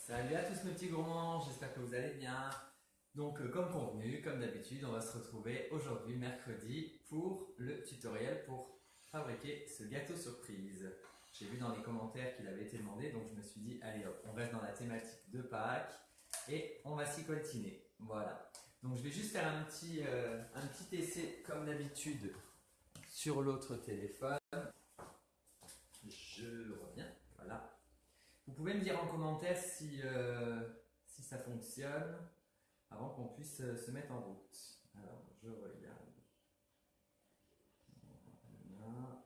Salut à tous mes petits gourmands, j'espère que vous allez bien. Donc comme convenu, comme d'habitude, on va se retrouver aujourd'hui mercredi pour le tutoriel pour fabriquer ce gâteau surprise. J'ai vu dans les commentaires qu'il avait été demandé, donc je me suis dit allez hop, on reste dans la thématique de Pâques et on va s'y coltiner. Voilà. Donc je vais juste faire un petit essai comme d'habitude sur l'autre téléphone. Je reviens, voilà. Vous pouvez me dire en commentaire si ça fonctionne avant qu'on puisse se mettre en route. Alors, je regarde. Voilà.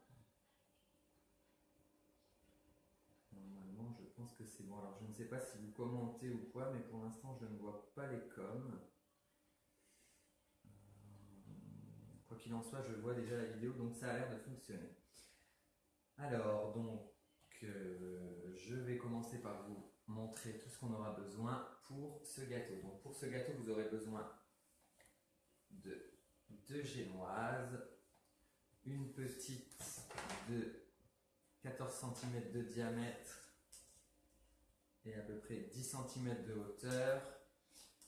Normalement, je pense que c'est bon. Alors, je ne sais pas si vous commentez ou quoi, mais pour l'instant, je ne vois pas les coms. Quoi qu'il en soit, je vois déjà la vidéo, donc ça a l'air de fonctionner. Alors, donc, je vais commencer par vous montrer tout ce qu'on aura besoin pour ce gâteau. Donc pour ce gâteau, vous aurez besoin de 2 génoises, une petite de 14 cm de diamètre et à peu près 10 cm de hauteur,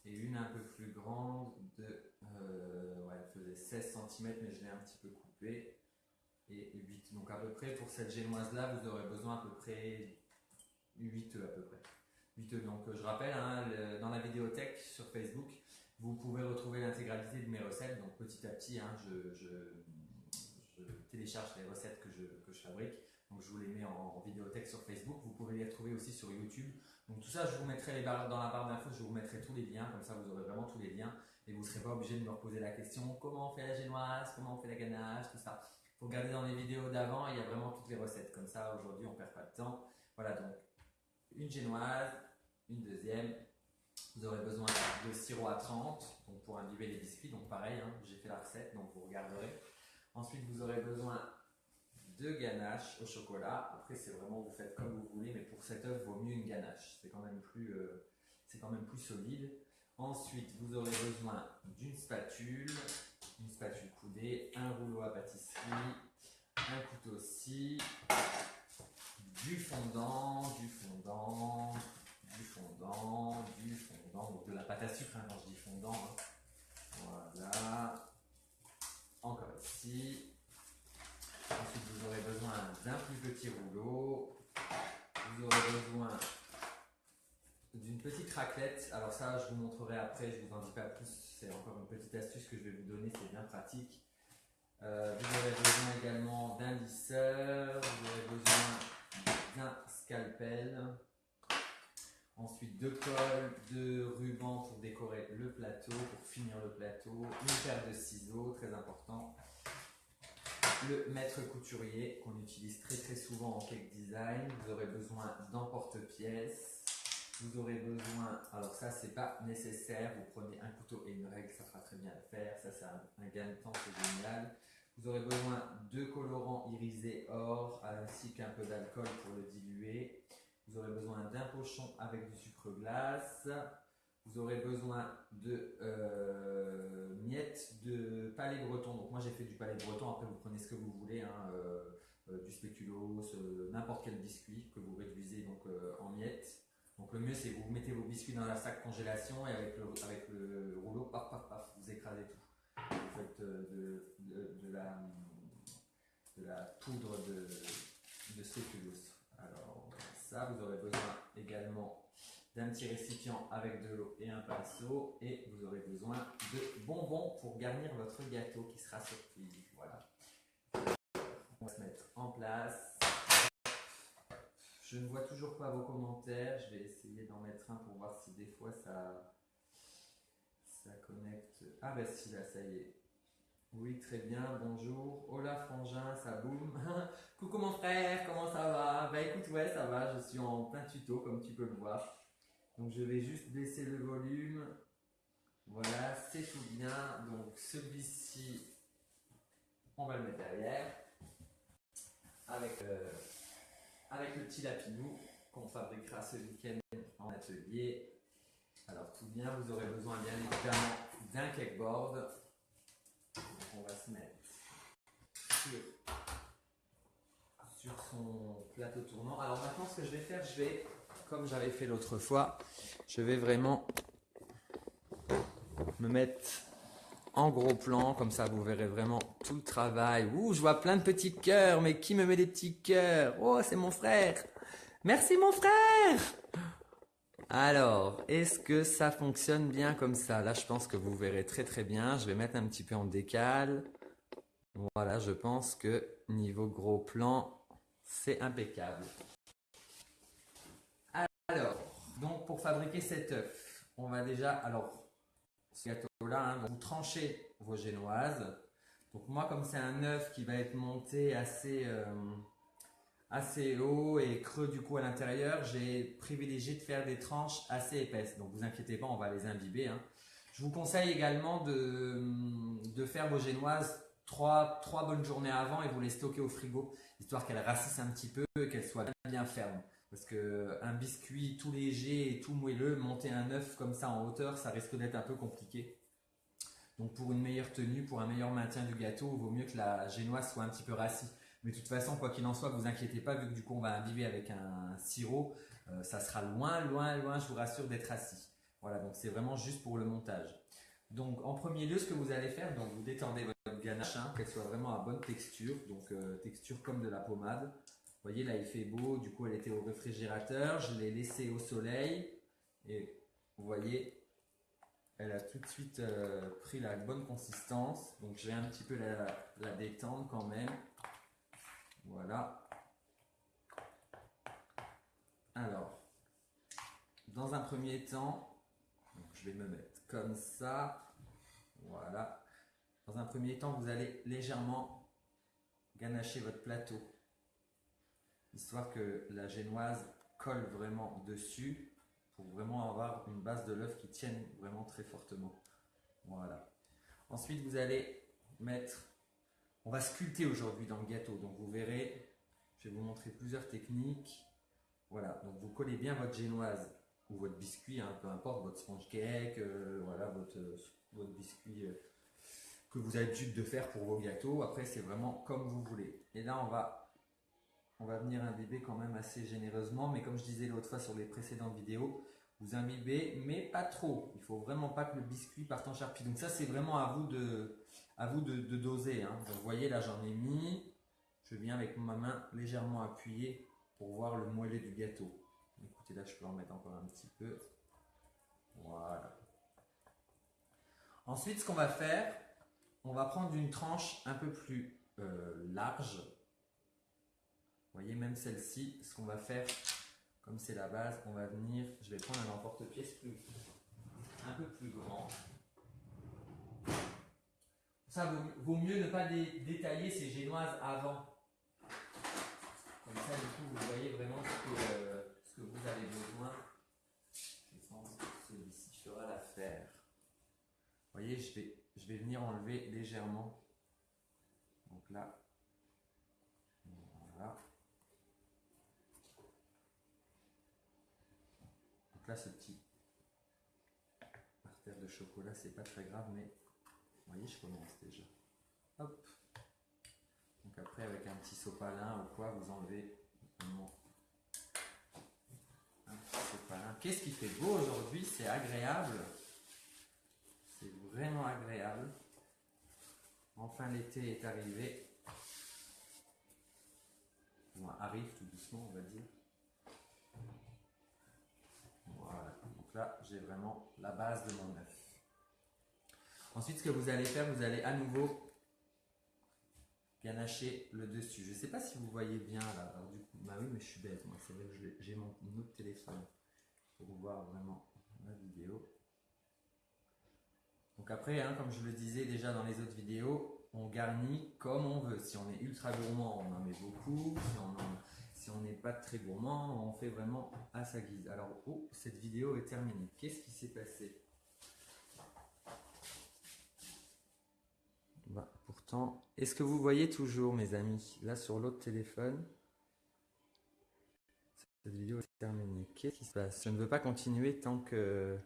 et une un peu plus grande de, elle faisait 16 cm mais je l'ai un petit peu coupée, et 8. Donc à peu près pour cette génoise là, vous aurez besoin à peu près 8 œufs à peu près. 8 œufs. Donc je rappelle, hein, dans la vidéothèque sur Facebook, vous pouvez retrouver l'intégralité de mes recettes. Donc petit à petit, hein, je télécharge les recettes que je fabrique. Donc je vous les mets en vidéothèque sur Facebook. Vous pouvez les retrouver aussi sur YouTube. Donc tout ça, je vous mettrai dans la barre d'infos, je vous mettrai tous les liens. Comme ça, vous aurez vraiment tous les liens. Et vous ne serez pas obligé de me reposer la question, comment on fait la génoise, comment on fait la ganache, tout ça. Il faut regarder dans les vidéos d'avant, il y a vraiment toutes les recettes. Comme ça, aujourd'hui, on ne perd pas de temps. Voilà, donc une génoise, une deuxième. Vous aurez besoin de sirop à 30, donc pour imbiber les biscuits, donc pareil, hein, j'ai fait la recette, donc vous regarderez. Ensuite, vous aurez besoin de ganache au chocolat. Après, c'est vraiment, vous faites comme vous voulez, mais pour cet œuf, vaut mieux une ganache. C'est quand même plus solide. Ensuite, vous aurez besoin d'une spatule coudée, un rouleau à pâtisserie, un couteau scie, du fondant, donc de la pâte à sucre, hein, quand je dis fondant. Hein. Voilà. Encore ici. Ensuite, vous aurez besoin d'un plus petit rouleau. Vous aurez besoin d'une petite raclette. Alors ça, je vous montrerai après, je vous en dis pas plus. C'est encore une petite astuce que je vais vous donner, c'est bien pratique. Vous aurez besoin également d'un lisseur. Vous aurez besoin d'un scalpel. Ensuite, de colle, de ruban pour décorer le plateau, pour finir le plateau, une paire de ciseaux, très important, le maître couturier qu'on utilise très souvent en cake design. Vous aurez besoin d'emporte-pièces. Vous aurez besoin, alors ça c'est pas nécessaire, vous prenez un couteau et une règle, ça fera très bien le faire, ça c'est un gain de temps, c'est génial. Vous aurez besoin de colorant irisé or ainsi qu'un peu d'alcool pour le diluer. Vous aurez besoin d'un pochon avec du sucre glace. Vous aurez besoin de miettes de palais breton. Donc moi j'ai fait du palais breton, après vous prenez ce que vous voulez, hein, du spéculoos, n'importe quel biscuit que vous réduisez donc, en miettes. Donc le mieux c'est que vous mettez vos biscuits dans la sac congélation et avec le rouleau, paf, vous écrasez tout. Vous faites de la poudre de spéculoos. Alors ça, vous aurez besoin également d'un petit récipient avec de l'eau et un pinceau, et vous aurez besoin de bonbons pour garnir votre gâteau qui sera surprise. Voilà. On va se mettre en place. Je ne vois toujours pas vos commentaires. Je vais essayer d'en mettre un pour voir si des fois ça connecte. Ah ben si, là ça y est. Oui, très bien, bonjour. Hola frangin, ça boum. Coucou mon frère, comment ça va? Bah écoute, ouais, ça va, je suis en plein tuto comme tu peux le voir. Donc je vais juste baisser le volume. Voilà, c'est tout bien. Donc celui-ci, on va le mettre derrière. Avec le petit lapinou qu'on fabriquera ce week-end en atelier. Alors tout bien, vous aurez besoin bien évidemment d'un cakeboard. On va se mettre sur son plateau tournant. Alors maintenant ce que je vais faire, je vais comme j'avais fait l'autre fois, je vais vraiment me mettre en gros plan, comme ça vous verrez vraiment tout le travail. Ouh, je vois plein de petits cœurs, mais qui me met des petits cœurs? Oh, c'est mon frère. Merci mon frère. Alors, est-ce que ça fonctionne bien comme ça? Là, je pense que vous verrez très très bien. Je vais mettre un petit peu en décale. Voilà, je pense que niveau gros plan, c'est impeccable. Alors, donc pour fabriquer cet œuf, on va déjà, alors, ce gâteau-là, hein, vous tranchez vos génoises. Donc moi, comme c'est un œuf qui va être monté assez haut et creux du coup à l'intérieur, j'ai privilégié de faire des tranches assez épaisses. Donc vous inquiétez pas, on va les imbiber, hein. Je vous conseille également de faire vos génoises trois bonnes journées avant et vous les stocker au frigo, histoire qu'elles rassissent un petit peu et qu'elles soient bien fermes. Parce qu'un biscuit tout léger et tout moelleux, monter un œuf comme ça en hauteur, ça risque d'être un peu compliqué. Donc pour une meilleure tenue, pour un meilleur maintien du gâteau, il vaut mieux que la génoise soit un petit peu rassis. Mais de toute façon, quoi qu'il en soit, vous inquiétez pas, vu que du coup on va imbiber avec un sirop, ça sera loin, loin, loin, je vous rassure, d'être rassis. Voilà, donc c'est vraiment juste pour le montage. Donc en premier lieu, ce que vous allez faire, donc vous détendez votre ganache, hein, qu'elle soit vraiment à bonne texture, donc texture comme de la pommade. Vous voyez, là il fait beau, du coup elle était au réfrigérateur, je l'ai laissée au soleil et vous voyez, elle a tout de suite pris la bonne consistance. Donc je vais un petit peu la détendre quand même. Voilà. Alors, dans un premier temps, donc je vais me mettre comme ça. Voilà. Dans un premier temps, vous allez légèrement ganacher votre plateau, histoire que la génoise colle vraiment dessus, pour vraiment avoir une base de l'œuf qui tienne vraiment très fortement. Voilà. Ensuite, vous allez mettre, on va sculpter aujourd'hui dans le gâteau, donc vous verrez, je vais vous montrer plusieurs techniques. Voilà, donc vous collez bien votre génoise ou votre biscuit, hein, peu importe, votre sponge cake, voilà, votre biscuit que vous avez l'habitude de faire pour vos gâteaux. Après, c'est vraiment comme vous voulez. Et là, on va venir imbiber quand même assez généreusement, mais comme je disais l'autre fois sur les précédentes vidéos, vous imbibez, mais pas trop. Il ne faut vraiment pas que le biscuit parte en charpie. Donc ça, c'est vraiment à vous de doser, hein. Donc, vous voyez, là, j'en ai mis. Je viens avec ma main légèrement appuyée pour voir le moelleux du gâteau. Écoutez, là, je peux en mettre encore un petit peu. Voilà. Ensuite, ce qu'on va faire, on va prendre une tranche un peu plus large. Vous voyez, même celle-ci, ce qu'on va faire, comme c'est la base, on va venir, je vais prendre un emporte-pièce un peu plus grand. Ça vaut mieux ne pas détailler ces génoises avant. Comme ça, du coup, vous voyez vraiment ce que vous avez besoin. Je pense que celui-ci fera l'affaire. Vous voyez, je vais venir enlever légèrement. Donc là, voilà. Donc là, ce petit artère de chocolat, c'est pas très grave, mais vous voyez, je commence déjà. Hop. Donc après, avec un petit sopalin ou quoi, vous enlevez vraiment un petit sopalin. Qu'est-ce qui fait beau aujourd'hui? C'est agréable. C'est vraiment agréable. Enfin, l'été est arrivé. Enfin, arrive tout doucement, on va dire. Voilà. Donc là, j'ai vraiment la base de mon œuf. Ensuite, ce que vous allez faire, vous allez à nouveau ganacher le dessus. Je ne sais pas si vous voyez bien là. Alors, du coup, bah oui, mais je suis bête. Moi, c'est vrai que j'ai mon autre téléphone pour voir vraiment la vidéo. Donc après, hein, comme je le disais déjà dans les autres vidéos, on garnit comme on veut. Si on est ultra gourmand, on en met beaucoup. Si on n'est pas très gourmand, on fait vraiment à sa guise. Alors, oh, cette vidéo est terminée. Qu'est-ce qui s'est passé? Bah, pourtant, est-ce que vous voyez toujours, mes amis? Là, sur l'autre téléphone, cette vidéo est terminée. Qu'est-ce qui se passe? Je ne veux pas continuer tant que...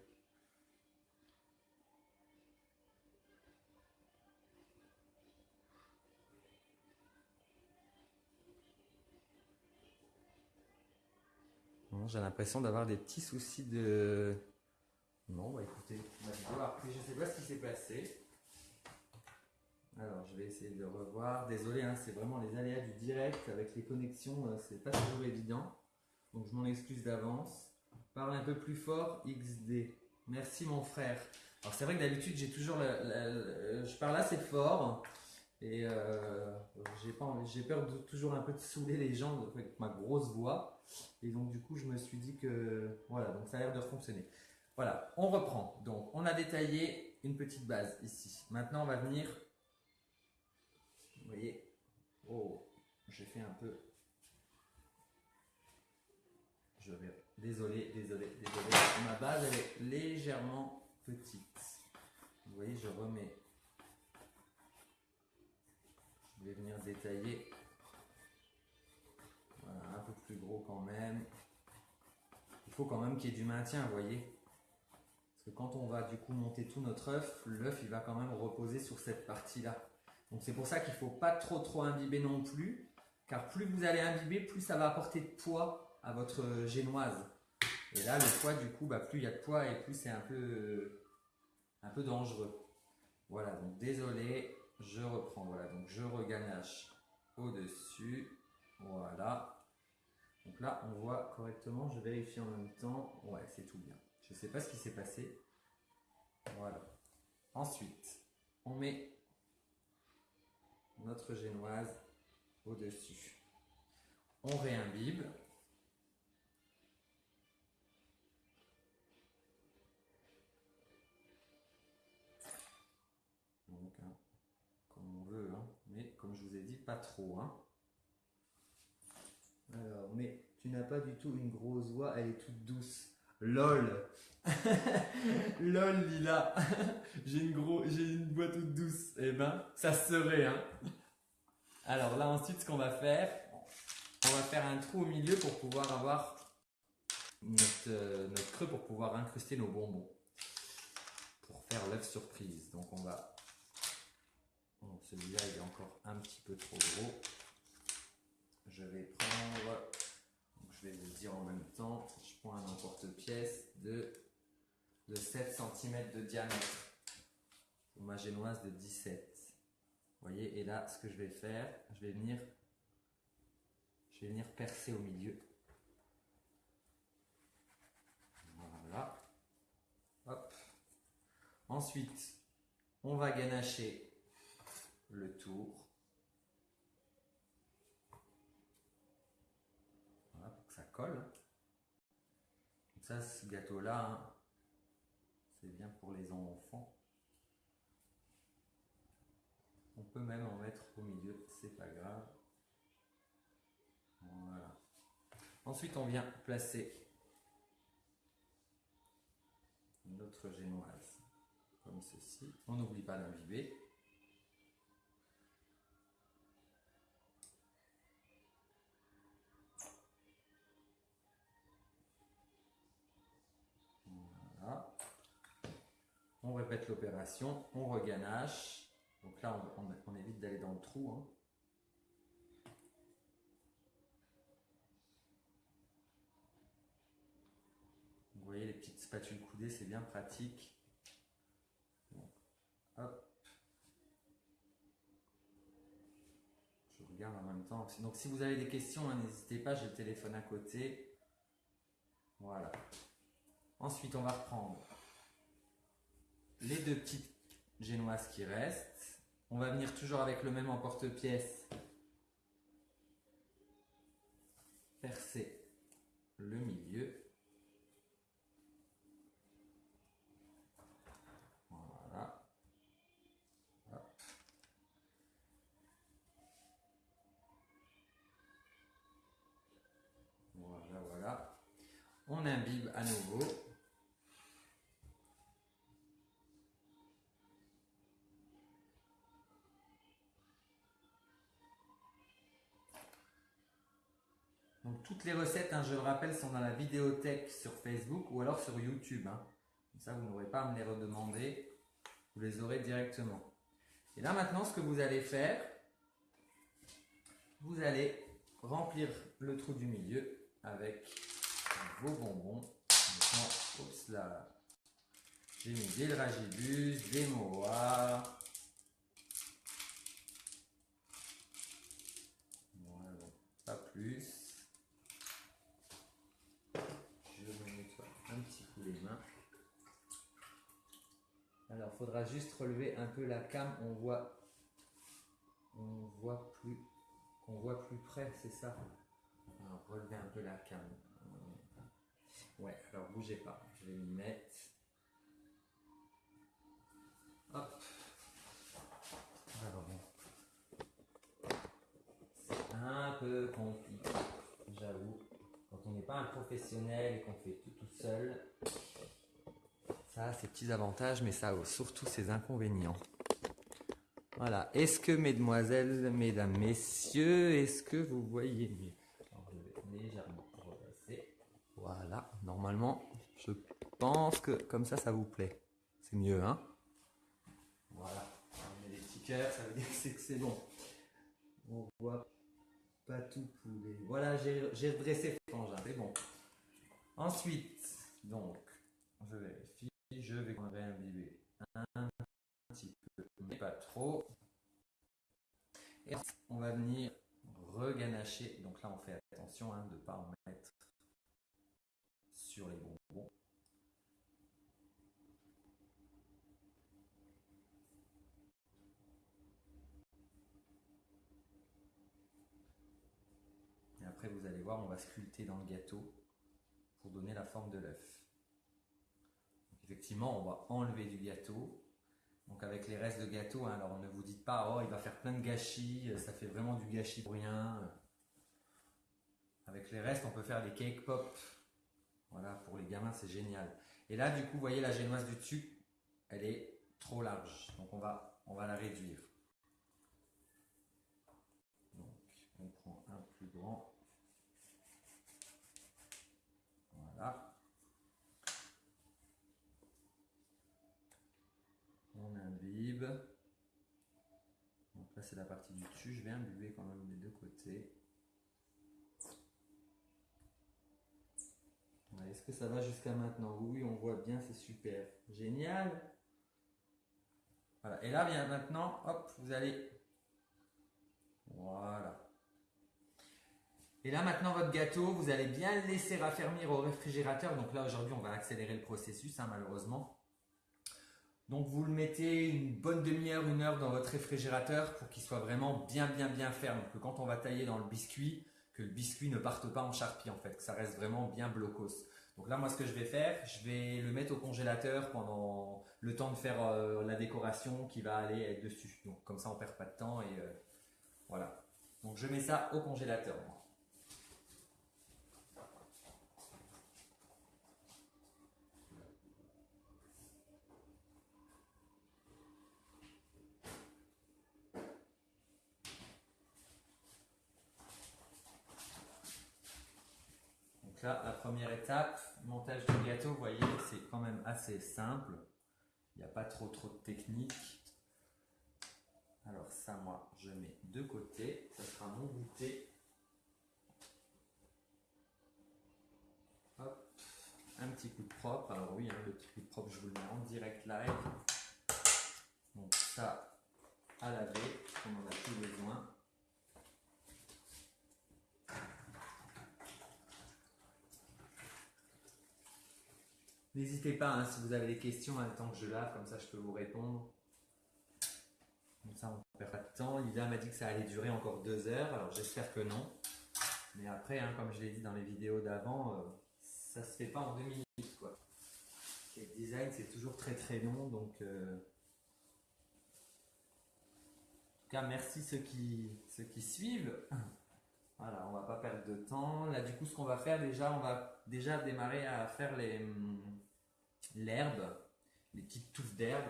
Non, j'ai l'impression d'avoir des petits soucis de... Non, bah écoutez, ma vidéo a repris, je ne sais pas ce qui s'est passé. Alors, je vais essayer de revoir. Désolé, hein, c'est vraiment les aléas du direct avec les connexions, c'est pas toujours évident. Donc, je m'en excuse d'avance. Parle un peu plus fort, XD. Merci, mon frère. Alors, c'est vrai que d'habitude, j'ai toujours je parle assez fort et j'ai peur de toujours un peu de saouler les gens avec ma grosse voix. Et donc, du coup, je me suis dit que voilà, donc ça a l'air de fonctionner. Voilà, on reprend. Donc, on a détaillé une petite base ici. Maintenant, on va venir. Vous voyez, oh, j'ai fait un peu. Je vais. Désolé. Ma base, elle est légèrement petite. Vous voyez, je remets. Je vais venir détailler. Voilà, un peu plus gros quand même. Il faut quand même qu'il y ait du maintien, vous voyez. Parce que quand on va du coup monter tout notre œuf, l'œuf il va quand même reposer sur cette partie-là. Donc c'est pour ça qu'il ne faut pas trop imbiber non plus. Car plus vous allez imbiber, plus ça va apporter de poids à votre génoise. Et là, le poids, du coup, bah, plus il y a de poids et plus c'est un peu dangereux. Voilà, donc désolé, je reprends. Voilà, donc je reganache au-dessus. Voilà. Donc là, on voit correctement. Je vérifie en même temps. Ouais, c'est tout bien. Je ne sais pas ce qui s'est passé. Voilà. Ensuite, on met notre génoise au-dessus. On réimbibe. Donc, hein, comme on veut, hein, mais comme je vous ai dit, pas trop. Hein. Alors, mais tu n'as pas du tout une grosse voix, elle est toute douce. LOL. LOL, Lila. j'ai une voix toute douce. Eh ben, ça serait, hein. Alors là, ensuite, ce qu'on va faire, on va faire un trou au milieu pour pouvoir avoir notre creux pour pouvoir incruster nos bonbons. Pour faire l'œuf surprise. Donc on va... Bon, celui-là, il est encore un petit peu trop gros. Je vais prendre... Donc je vais vous dire en même temps, je prends un emporte-pièce de 7 cm de diamètre. Pour ma génoise de 17. Vous voyez, et là, ce que je vais faire, je vais venir percer au milieu. Voilà. Hop. Ensuite, on va ganacher le tour. Voilà, pour que ça colle. Donc ça, ce gâteau-là, hein, c'est bien pour les enfants. On peut même en mettre au milieu, c'est pas grave. Voilà. Ensuite, on vient placer notre génoise comme ceci. On n'oublie pas d'imbiber. Voilà. On répète l'opération, on reganache. Donc là, on évite d'aller dans le trou. Hein. Vous voyez, les petites spatules coudées, c'est bien pratique. Donc, hop. Je regarde en même temps. Donc si vous avez des questions, hein, n'hésitez pas, j'ai le téléphone à côté. Voilà. Ensuite, on va reprendre les deux petites génoises qui restent. On va venir toujours avec le même emporte-pièce. Percer le milieu. Voilà. Hop. Voilà. On imbibe à nouveau. Donc toutes les recettes, hein, je le rappelle, sont dans la vidéothèque sur Facebook ou alors sur YouTube. Hein. Comme ça, vous n'aurez pas à me les redemander. Vous les aurez directement. Et là maintenant, ce que vous allez faire, vous allez remplir le trou du milieu avec vos bonbons. Maintenant, oups là, j'ai mis des dragibus, des moas. Voilà, pas plus. Je me nettoie un petit coup les mains. Alors, il faudra juste relever un peu la cam, on voit plus près, c'est ça. Alors, relevez un peu la cam. Ouais, alors bougez pas, je vais m'y mettre. Hop. Alors bon. C'est un peu compliqué, j'avoue. Quand on n'est pas un professionnel et qu'on fait tout seul, ça a ses petits avantages, mais ça a surtout ses inconvénients. Voilà. Est-ce que, mesdemoiselles, mesdames, messieurs, est-ce que vous voyez mieux? Alors, je vais légèrement repasser. Voilà. Normalement, je pense que comme ça vous plaît. C'est mieux, hein? Voilà. On met des petits cœurs, ça veut dire que c'est bon. On voit pas tout poulet. Voilà, j'ai redressé frangin, c'est bon. Ensuite, donc, je vérifie, je vais réimbiber un petit peu, mais pas trop. Et on va venir reganacher. Donc là, on fait attention de ne pas en mettre sur les bonbons. Et après, vous allez voir, on va sculpter dans le gâteau pour donner la forme de l'œuf. Effectivement, on va enlever du gâteau. Donc avec les restes de gâteau, alors ne vous dites pas, oh, il va faire plein de gâchis, ça fait vraiment du gâchis pour rien. Avec les restes, on peut faire des cake pop. Voilà, pour les gamins, c'est génial. Et là, du coup, vous voyez la génoise du dessus, elle est trop large. Donc on va la réduire. Donc on prend un plus grand. Voilà. On imbibe. Donc là, c'est la partie du dessus. Je vais imbiber quand même des deux côtés. Est-ce que ça va jusqu'à maintenant? Oui, on voit bien, c'est super. Génial. Voilà. Et là, bien maintenant, hop, vous allez... Voilà. Et là, maintenant, votre gâteau, vous allez bien le laisser raffermir au réfrigérateur. Donc là, aujourd'hui, on va accélérer le processus, malheureusement. Donc, vous le mettez une bonne demi-heure, 1 heure dans votre réfrigérateur pour qu'il soit vraiment bien ferme. Que quand on va tailler dans le biscuit, que le biscuit ne parte pas en charpie, en fait. Que ça reste vraiment bien blocos. Donc là, moi, ce que je vais faire, je vais le mettre au congélateur pendant le temps de faire la décoration qui va aller être dessus. Donc, comme ça, on ne perd pas de temps et voilà. Donc, je mets ça au congélateur. Donc là, la première étape, montage du gâteau, vous voyez, c'est quand même assez simple. Il n'y a pas trop de technique. Alors ça, moi, je mets de côté. Ça sera mon goûter. Hop, un petit coup de propre. Alors oui, le petit coup de propre, je vous le mets en direct live. Donc ça, à laver, on en a plus besoin. N'hésitez pas, si vous avez des questions, le temps que je lave, comme ça je peux vous répondre. Comme ça on ne perd pas de temps. Lisa m'a dit que ça allait durer encore 2 heures, alors j'espère que non. Mais après, comme je l'ai dit dans les vidéos d'avant, ça se fait pas en 2 minutes, quoi. Le design, c'est toujours très long, donc... En tout cas, merci ceux qui suivent. Voilà, on va pas perdre de temps. Là, du coup, ce qu'on va faire déjà, on va déjà démarrer à faire l'herbe, les petites touffes d'herbe.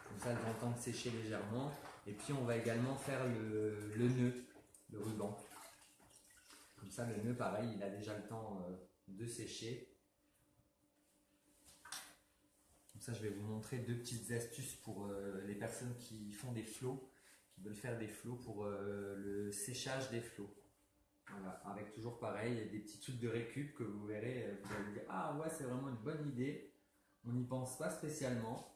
Comme ça, elles vont temps de sécher légèrement. Et puis, on va également faire le nœud, le ruban. Comme ça, le nœud, pareil, il a déjà le temps de sécher. Comme ça, je vais vous montrer 2 petites astuces pour les personnes qui font des flots, qui veulent faire des flots pour le séchage des flots. Voilà, avec toujours pareil, des petits trucs de récup que vous verrez, vous allez dire ah ouais, c'est vraiment une bonne idée. On n'y pense pas spécialement.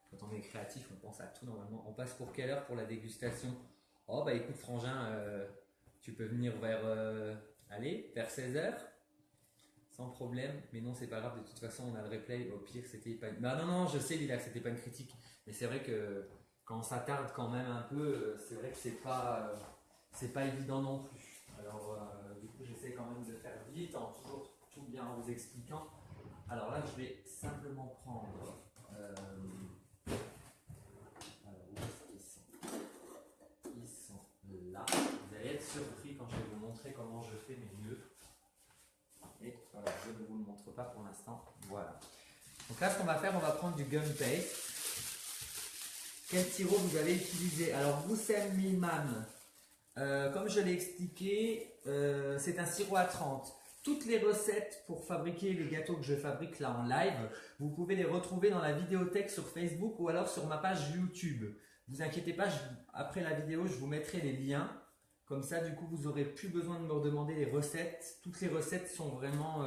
Quand on est créatif, on pense à tout normalement. On passe pour quelle heure pour la dégustation? Oh bah écoute Frangin, tu peux venir vers 16h, sans problème. Mais non, c'est pas grave, de toute façon on a le replay. Au pire, c'était pas... Bah non, je sais Lila que c'était pas une critique. Mais c'est vrai que quand on s'attarde quand même un peu, c'est vrai que c'est pas évident non plus. Alors du coup, j'essaie quand même de faire vite, en toujours tout bien en vous expliquant. Alors là, je vais simplement prendre... alors, où est-ce qu'ils sont? Ils sont là. Vous allez être surpris quand je vais vous montrer comment je fais mes nœuds. Et voilà, je ne vous le montre pas pour l'instant. Voilà. Donc là, ce qu'on va faire, on va prendre du gum paste. Quel sirop vous allez utiliser? Alors, Roussel Milman, comme je l'ai expliqué, c'est un sirop à 30. Toutes les recettes pour fabriquer les gâteaux que je fabrique là en live, vous pouvez les retrouver dans la vidéothèque sur Facebook ou alors sur ma page YouTube. Ne vous inquiétez pas, après la vidéo, je vous mettrai les liens. Comme ça, du coup, vous n'aurez plus besoin de me redemander les recettes. Toutes les recettes sont vraiment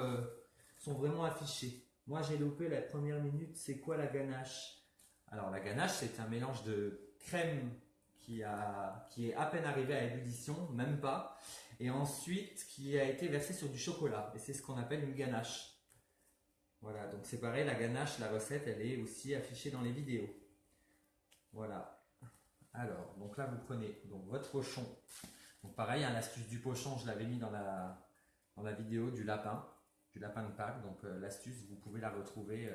affichées. Moi, j'ai loupé la première minute. C'est quoi la ganache? Alors, la ganache, c'est un mélange de crème qui est à peine arrivé à ébullition, même pas. Et ensuite qui a été versé sur du chocolat. Et c'est ce qu'on appelle une ganache. Voilà, donc c'est pareil, la ganache, la recette, elle est aussi affichée dans les vidéos. Voilà. Alors, donc là, vous prenez donc votre pochon. Donc pareil, l'astuce du pochon, je l'avais mis dans la vidéo du lapin de Pâques. Donc l'astuce, vous pouvez la retrouver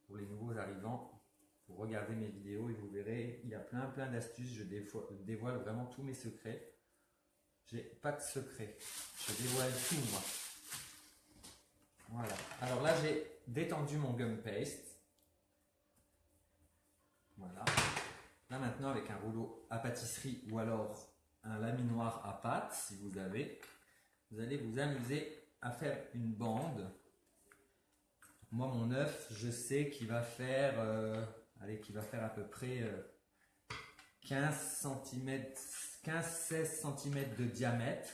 pour les nouveaux arrivants. Vous regardez mes vidéos et vous verrez, il y a plein d'astuces. Je dévoile vraiment tous mes secrets. J'ai pas de secret. Je dévoile tout, moi. Voilà. Alors là, j'ai détendu mon gum paste. Voilà. Là, maintenant, avec un rouleau à pâtisserie ou alors un laminoir à pâte, si vous avez, vous allez vous amuser à faire une bande. Moi, mon œuf, je sais qu'il va faire, à peu près 15-16 cm de diamètre.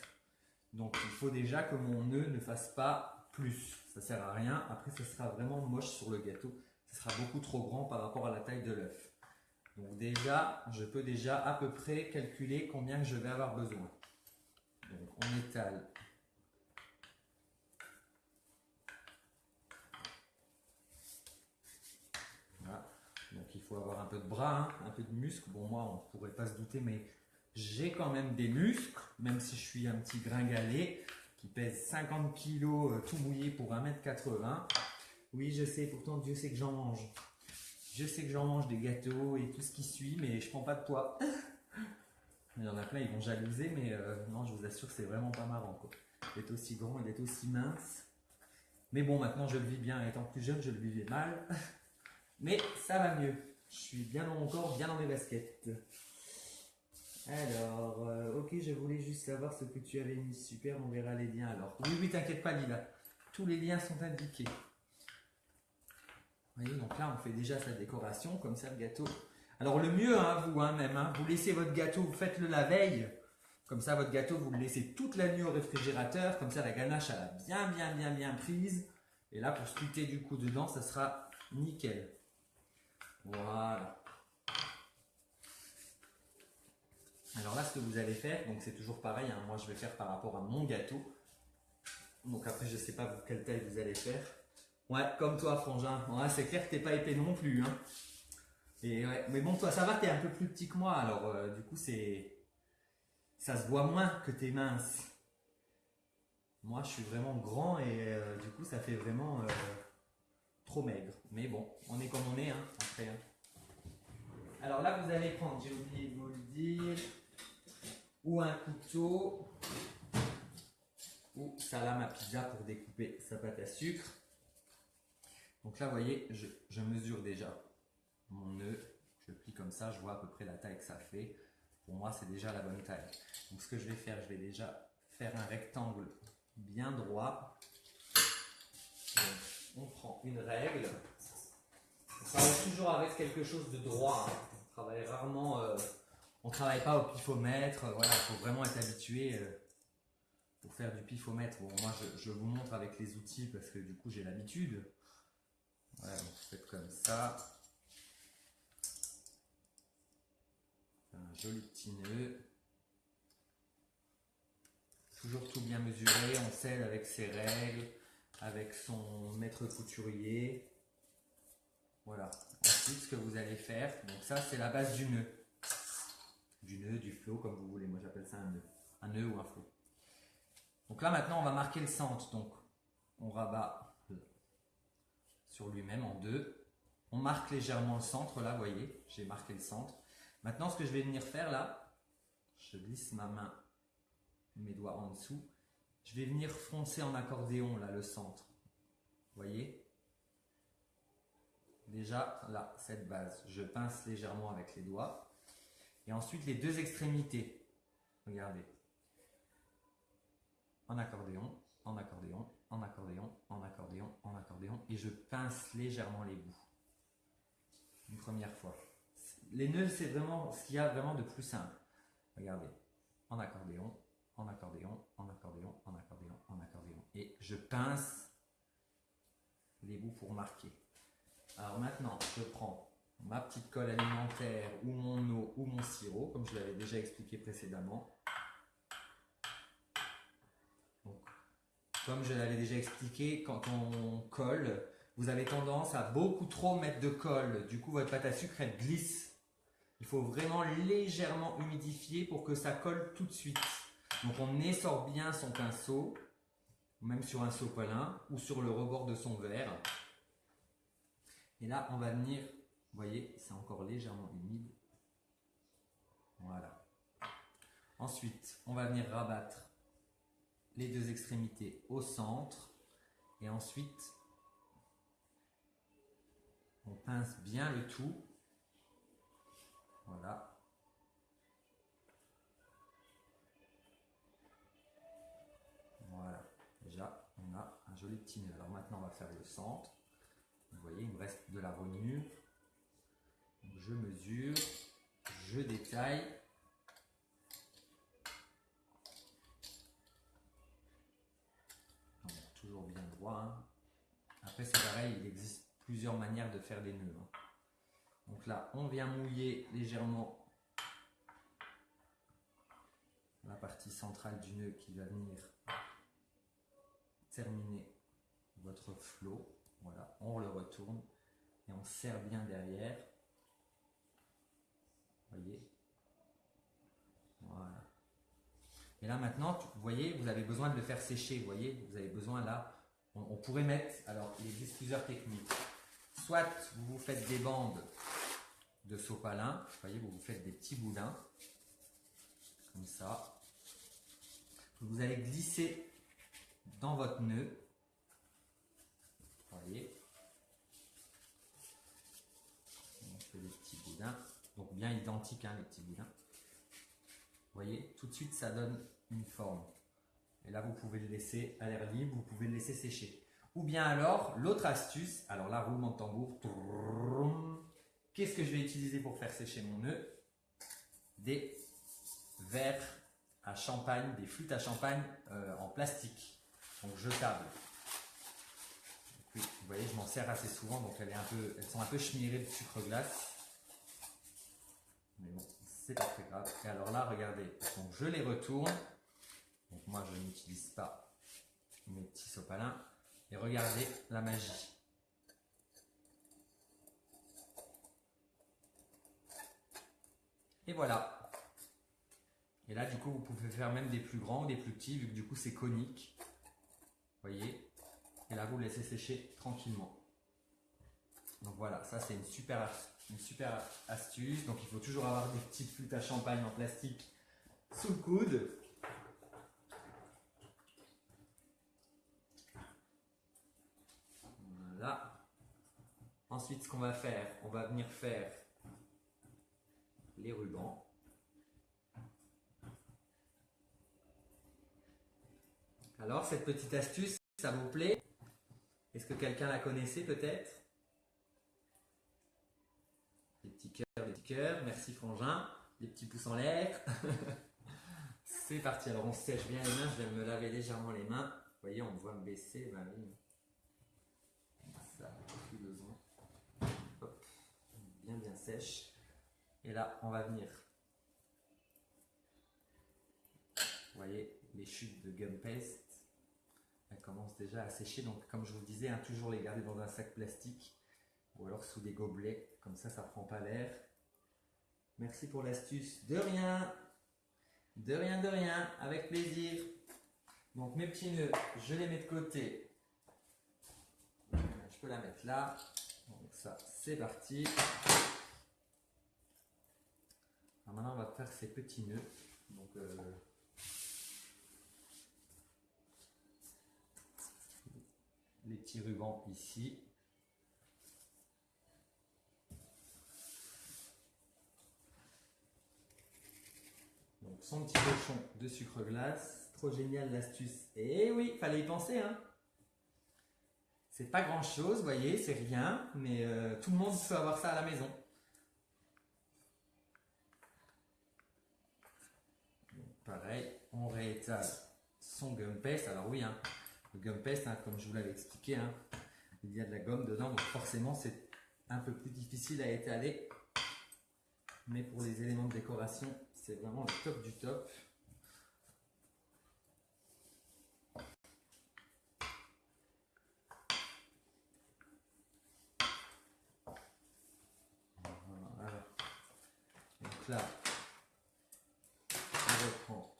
Donc il faut déjà que mon nœud ne fasse pas plus. Ça sert à rien. Après, ce sera vraiment moche sur le gâteau. Ce sera beaucoup trop grand par rapport à la taille de l'œuf. Donc déjà, je peux déjà à peu près calculer combien je vais avoir besoin. Donc on étale. Voilà. Donc il faut avoir un peu de bras, hein, un peu de muscle. Bon, moi, on ne pourrait pas se douter, mais j'ai quand même des muscles, même si je suis un petit gringalet qui pèse 50 kg tout mouillé pour 1,80 m. Oui, je sais, pourtant Dieu sait que j'en mange. Je sais que j'en mange des gâteaux et tout ce qui suit, mais je prends pas de poids. Il y en a plein, ils vont jalouser, mais non, je vous assure, c'est vraiment pas marrant, quoi. D'être aussi grand et d'être aussi mince. Mais bon, maintenant je le vis bien. Étant plus jeune, je le vivais mal. Mais ça va mieux. Je suis bien dans mon corps, bien dans mes baskets. Alors, ok, je voulais juste savoir ce que tu avais mis. Super, on verra les liens alors. Oui, t'inquiète pas, Lila. Tous les liens sont indiqués. Vous voyez, donc là, on fait déjà sa décoration, comme ça, le gâteau. Alors, le mieux, vous laissez votre gâteau, vous faites-le la veille. Comme ça, votre gâteau, vous le laissez toute la nuit au réfrigérateur. Comme ça, la ganache, elle a bien prise. Et là, pour sculpter du coup dedans, ça sera nickel. Voilà. Alors là, ce que vous allez faire, donc c'est toujours pareil, hein, moi je vais faire par rapport à mon gâteau. Donc après, je ne sais pas quelle taille vous allez faire. Ouais, comme toi, Frangin. Ouais, c'est clair que t'es pas épais non plus. Hein. Et ouais, mais bon, toi, ça va, t'es un peu plus petit que moi. Alors, du coup, ça se voit moins que t'es mince. Moi, je suis vraiment grand et du coup, ça fait vraiment trop maigre. Mais bon, on est comme on est, hein, après. Hein. Alors là, vous allez prendre, j'ai oublié de vous le dire, ou un couteau, ou sa lame à pizza pour découper sa pâte à sucre. Donc là, vous voyez, je mesure déjà mon nœud. Je le plie comme ça, je vois à peu près la taille que ça fait. Pour moi, c'est déjà la bonne taille. Donc ce que je vais faire, je vais déjà faire un rectangle bien droit. Donc, on prend une règle. On travaille toujours avec quelque chose de droit. Hein. On travaille rarement on ne travaille pas au pifomètre, voilà, il faut vraiment être habitué pour faire du pifomètre. Bon, moi je vous montre avec les outils parce que du coup j'ai l'habitude. Voilà, donc vous faites comme ça. Un joli petit nœud. Toujours tout bien mesuré, on scelle avec ses règles, avec son maître couturier. Voilà. Ensuite, ce que vous allez faire, donc ça c'est la base du nœud. Du nœud, du flot, comme vous voulez. Moi j'appelle ça un nœud. Un nœud ou un flot. Donc là maintenant on va marquer le centre. Donc on rabat sur lui-même en deux. On marque légèrement le centre là, vous voyez, j'ai marqué le centre. Maintenant ce que je vais venir faire là, je glisse ma main, mes doigts en dessous. Je vais venir froncer en accordéon là le centre. Vous voyez? Déjà là, cette base, je pince légèrement avec les doigts. Et ensuite les deux extrémités. Regardez. En accordéon, en accordéon, en accordéon, en accordéon, en accordéon. Et je pince légèrement les bouts. Une première fois. Les nœuds, c'est vraiment ce qu'il y a vraiment de plus simple. Regardez. En accordéon, en accordéon, en accordéon, en accordéon, en accordéon. Et je pince les bouts pour marquer. Alors maintenant, je prends ma petite colle alimentaire ou mon eau ou mon sirop, comme je l'avais déjà expliqué précédemment. Donc, comme je l'avais déjà expliqué, quand on colle, vous avez tendance à beaucoup trop mettre de colle. Du coup, votre pâte à sucre, elle glisse. Il faut vraiment légèrement humidifier pour que ça colle tout de suite. Donc, on essore bien son pinceau, même sur un sopalin ou sur le rebord de son verre. Et là, on va venir, vous voyez, c'est encore légèrement humide. Voilà. Ensuite, on va venir rabattre les deux extrémités au centre. Et ensuite, on pince bien le tout. Voilà. Voilà. Déjà, on a un joli petit nœud. Alors maintenant, on va faire le centre. Vous voyez, il me reste de la rognure. Donc, je mesure, je détaille. Donc, toujours bien droit. Hein. Après, c'est pareil, il existe plusieurs manières de faire des nœuds. Hein. Donc là, on vient mouiller légèrement la partie centrale du nœud qui va venir terminer votre flot. Voilà, on le retourne et on serre bien derrière. Vous voyez? Voilà. Et là maintenant, vous voyez, vous avez besoin de le faire sécher. Vous voyez, vous avez besoin là. On pourrait mettre, alors il existe plusieurs techniques. Soit vous faites des bandes de sopalin. Vous voyez, vous faites des petits boudins. Comme ça. Vous allez glisser dans votre nœud. Vous voyez, on fait des petits boudins, donc bien identiques hein, les petits boudins. Vous voyez, tout de suite ça donne une forme. Et là vous pouvez le laisser à l'air libre, vous pouvez le laisser sécher. Ou bien alors, l'autre astuce, alors là roulement de tambour, qu'est-ce que je vais utiliser pour faire sécher mon nœud? Des verres à champagne, des flûtes à champagne en plastique, donc jetables. Oui, vous voyez, je m'en sers assez souvent, donc elles sont un peu schmirées de sucre glace. Mais bon, c'est pas très grave. Et alors là, regardez, donc je les retourne. Donc moi, je n'utilise pas mes petits sopalins. Et regardez la magie. Et voilà. Et là, du coup, vous pouvez faire même des plus grands ou des plus petits, vu que du coup, c'est conique. Vous voyez? Et là, vous laissez sécher tranquillement. Donc voilà, ça c'est une super astuce. Donc il faut toujours avoir des petites flûtes à champagne en plastique sous le coude. Voilà. Ensuite, ce qu'on va faire, on va venir faire les rubans. Alors, cette petite astuce, ça vous plaît? Est-ce que quelqu'un la connaissait peut-être? Des petits cœurs, merci Frangin. des petits pouces en l'air. C'est parti, alors on sèche bien les mains, je vais me laver légèrement les mains. Vous voyez, on me voit me baisser, ben oui. Ça, plus besoin. Hop, bien sèche. Et là, on va venir. Vous voyez, les chutes de gum paste, elles commencent déjà à sécher. Donc, comme je vous le disais, hein, toujours les garder dans un sac plastique ou alors sous des gobelets. Comme ça ne prend pas l'air. Merci pour l'astuce. De rien. De rien, avec plaisir. Donc mes petits nœuds, je les mets de côté. Je peux la mettre là. Donc ça, c'est parti. Alors maintenant, on va faire ces petits nœuds. Donc les petits rubans ici. Donc son petit pochon de sucre glace. Trop génial l'astuce. Et oui, fallait y penser, hein. C'est pas grand chose, vous voyez, c'est rien, mais tout le monde peut avoir ça à la maison. Donc, pareil, on réétale son gum paste. Alors oui, hein, le gum paste, hein, comme je vous l'avais expliqué, hein, il y a de la gomme dedans, donc forcément c'est un peu plus difficile à étaler. Mais pour les éléments de décoration, c'est vraiment le top du top. Voilà. Donc là, on reprend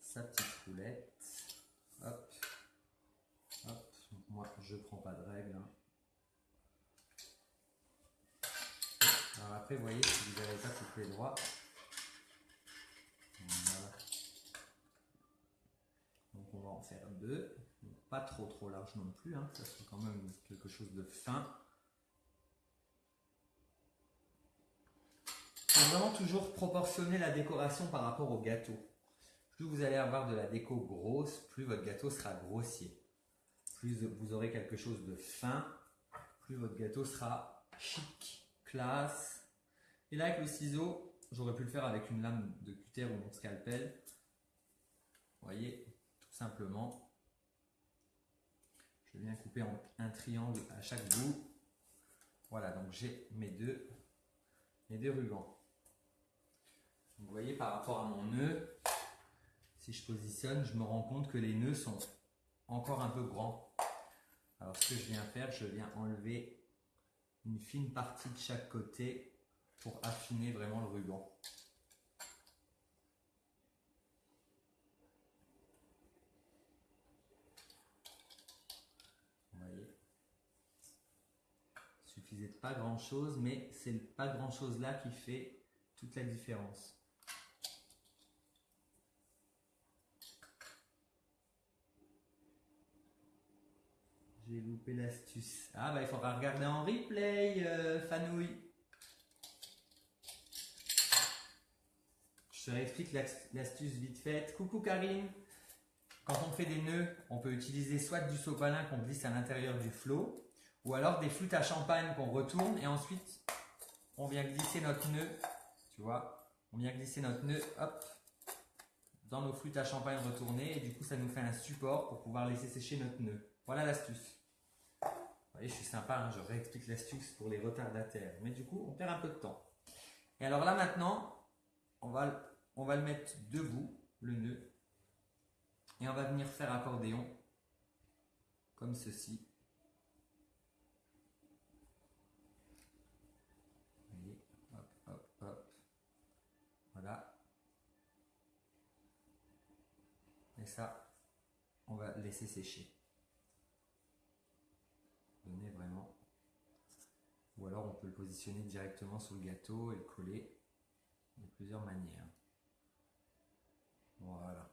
sa petite roulette. Hop, hop. Donc moi, je ne prends pas de règle. Hein. Alors après, vous voyez, si vous n'avez pas coupé droit, voilà. Donc on va en faire deux. Pas trop large non plus, hein. Ça fait quand même quelque chose de fin. Il faut vraiment toujours proportionner la décoration par rapport au gâteau. Plus vous allez avoir de la déco grosse, plus votre gâteau sera grossier. Plus vous aurez quelque chose de fin, plus votre gâteau sera chic, classe. Et là avec le ciseau, j'aurais pu le faire avec une lame de cutter ou mon scalpel. Vous voyez, tout simplement. Je viens couper en un triangle à chaque bout. Voilà, donc j'ai mes deux rubans. Vous voyez, par rapport à mon nœud, si je positionne, je me rends compte que les nœuds sont encore un peu grands. Alors ce que je viens faire, je viens enlever une fine partie de chaque côté pour affiner vraiment le ruban. Vous voyez, il suffisait de pas grand chose, mais c'est pas grand chose là qui fait toute la différence. J'ai loupé l'astuce. Ah bah il faudra regarder en replay, Fanouille. Je te réexplique l'astuce vite faite. Coucou Karine. Quand on fait des nœuds, on peut utiliser soit du sopalin qu'on glisse à l'intérieur du flot, ou alors des flûtes à champagne qu'on retourne et ensuite on vient glisser notre nœud, tu vois, on vient glisser notre nœud, hop, dans nos flûtes à champagne retournées et du coup ça nous fait un support pour pouvoir laisser sécher notre nœud. Voilà l'astuce. Vous voyez, je suis sympa, hein, je réexplique l'astuce pour les retardataires. Mais du coup, on perd un peu de temps. Et alors là maintenant, on va le mettre debout, le nœud. Et on va venir faire accordéon, comme ceci. Vous voyez, hop, hop, hop. Voilà. Et ça, on va laisser sécher. Donner vraiment. Ou alors on peut le positionner directement sur le gâteau et le coller de plusieurs manières. Voilà.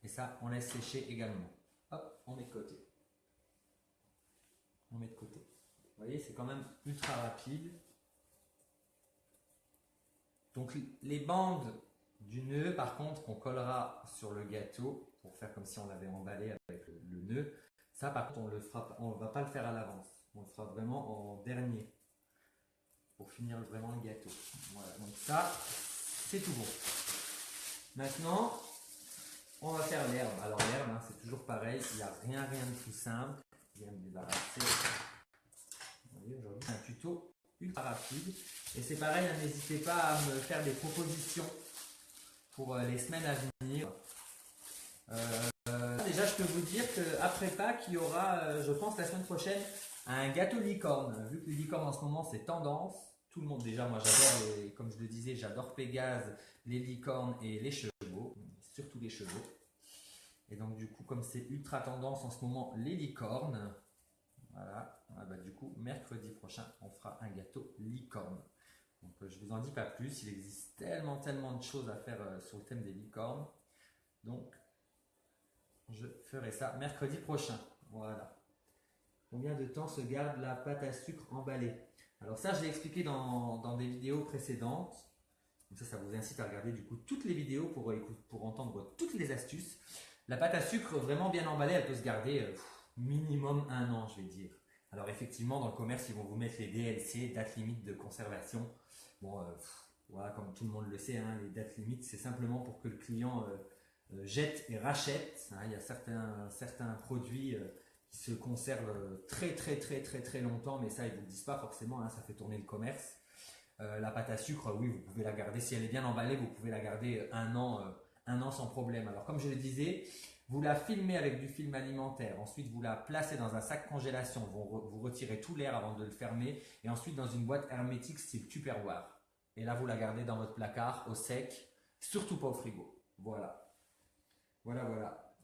Et ça, on laisse sécher également. Hop, on met de côté. On met de côté. Vous voyez, c'est quand même ultra rapide. Donc les bandes du nœud, par contre, qu'on collera sur le gâteau, pour faire comme si on l'avait emballé avec le nœud, ça par contre, on ne va pas le faire à l'avance. On le fera vraiment en dernier. pour finir vraiment le gâteau. Voilà, donc ça, c'est tout bon. Maintenant, on va faire l'herbe. Alors l'herbe, hein, c'est toujours pareil, il n'y a rien de tout simple. Je viens me débarrasser. Vous voyez, aujourd'hui, c'est un tuto ultra rapide. Et c'est pareil, hein, n'hésitez pas à me faire des propositions pour les semaines à venir. Déjà, je peux vous dire qu'après Pâques, il y aura, je pense, la semaine prochaine, un gâteau licorne. Vu que les licornes en ce moment, c'est tendance. Tout le monde, déjà, moi j'adore, comme je le disais, j'adore Pégase, les licornes et les chevaux, surtout les chevaux. Et donc, du coup, comme c'est ultra tendance en ce moment, les licornes, voilà. Ah bah, du coup, mercredi prochain, on fera un gâteau licorne. Donc, je vous en dis pas plus. Il existe tellement de choses à faire sur le thème des licornes. Donc, je ferai ça mercredi prochain. Voilà. Combien de temps se garde la pâte à sucre emballée? Alors ça, je l'ai expliqué dans des vidéos précédentes. Donc ça vous incite à regarder du coup toutes les vidéos pour entendre toutes les astuces. La pâte à sucre vraiment bien emballée, elle peut se garder minimum 1 an, je vais dire. Alors effectivement, dans le commerce, ils vont vous mettre les DLC, date limite de conservation. Bon, voilà, comme tout le monde le sait, hein, les dates limites, c'est simplement pour que le client jette et rachète. Hein. Il y a certains produits qui se conservent très longtemps, mais ça, ils ne vous le disent pas forcément, hein, ça fait tourner le commerce. La pâte à sucre, oui, vous pouvez la garder, si elle est bien emballée, vous pouvez la garder 1 an sans problème. Alors comme je le disais, vous la filmez avec du film alimentaire, ensuite vous la placez dans un sac congélation, vous retirez tout l'air avant de le fermer, et ensuite dans une boîte hermétique style Tupperware. Et là vous la gardez dans votre placard au sec, surtout pas au frigo. Voilà.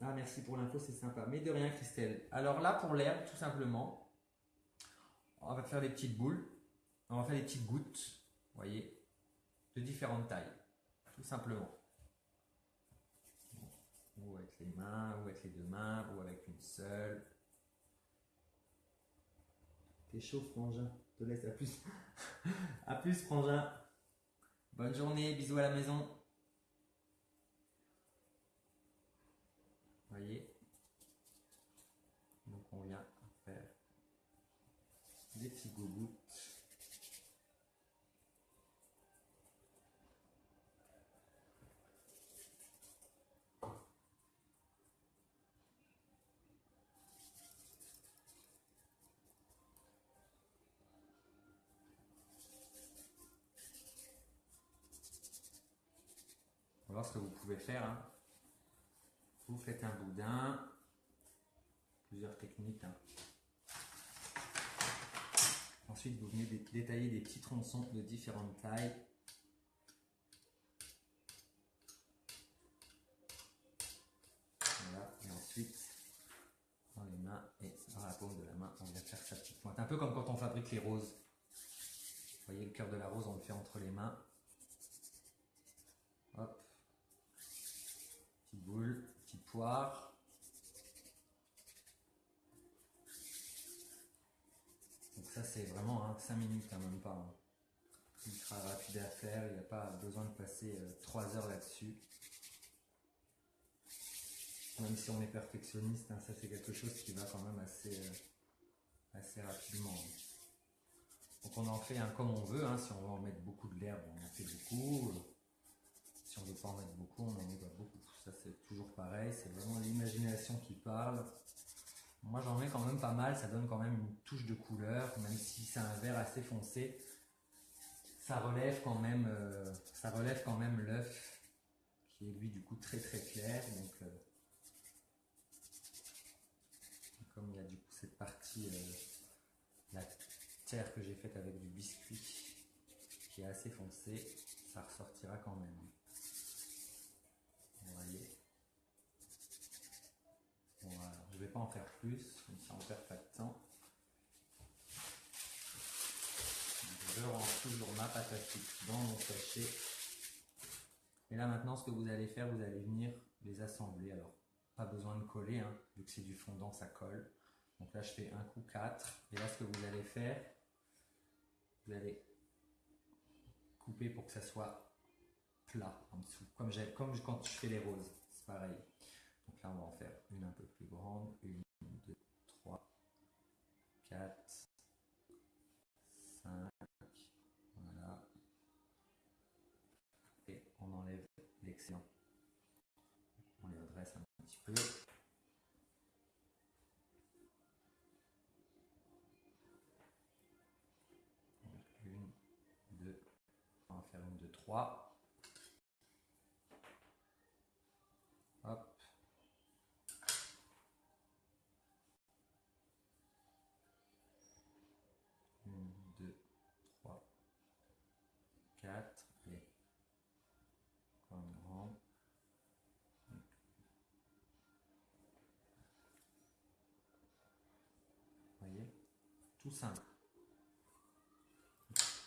Ah merci pour l'info, c'est sympa. Mais de rien Christelle. Alors là pour l'herbe, tout simplement, on va faire des petites boules, on va faire des petites gouttes, vous voyez, de différentes tailles, tout simplement. Ou avec les mains, ou avec les 2 mains, ou avec une seule. T'es chaud, Frangin. Je te laisse, à plus. À plus, Frangin. Bonne journée, bisous à la maison. Vous voyez? Donc on vient faire des petits gougouttes. Voilà ce que vous pouvez faire. Hein. Vous faites un boudin. Plusieurs techniques. Hein. Ensuite, vous venez détailler des petits tronçons de différentes tailles. Voilà. Et ensuite, dans les mains et dans la paume de la main, on vient faire sa petite pointe. Un peu comme quand on fabrique les roses. Vous voyez, le cœur de la rose, on le fait entre les mains. Hop. Petite boule, petite poire. Donc ça, c'est vraiment 5 minutes, hein, même pas. Hein. Ultra rapide à faire, il n'y a pas besoin de passer 3 heures là-dessus. Même si on est perfectionniste, hein, ça c'est quelque chose qui va quand même assez rapidement. Donc on en fait comme on veut, hein. Si on veut en mettre beaucoup de l'herbe, on en fait beaucoup. Si on ne veut pas en mettre beaucoup, on n'en met pas beaucoup. Ça c'est toujours pareil, c'est vraiment l'imagination qui parle. Moi j'en mets quand même pas mal, ça donne quand même une touche de couleur, même si c'est un vert assez foncé. Ça relève quand même l'œuf, qui est lui du coup très clair. Donc comme il y a du coup cette partie, la terre que j'ai faite avec du biscuit qui est assez foncé, ça ressortira quand même. Vous voyez. Voilà. Je ne vais pas en faire plus, comme ça on ne perd pas de temps. Je range toujours ma pâte à sucre dans mon sachet. Et là maintenant, ce que vous allez faire, vous allez venir les assembler. Alors, pas besoin de coller, hein, vu que c'est du fondant, ça colle. Donc là, je fais un coup 4. Et là, ce que vous allez faire, vous allez couper pour que ça soit plat en dessous. Comme quand je fais les roses, c'est pareil. Donc là, on va en faire une un peu plus grande. 1, 2, 3, 4, 5, 3. Hop. 1, 2, 3, 4. Allez. Encore une grande. Vous voyez? Tout simple.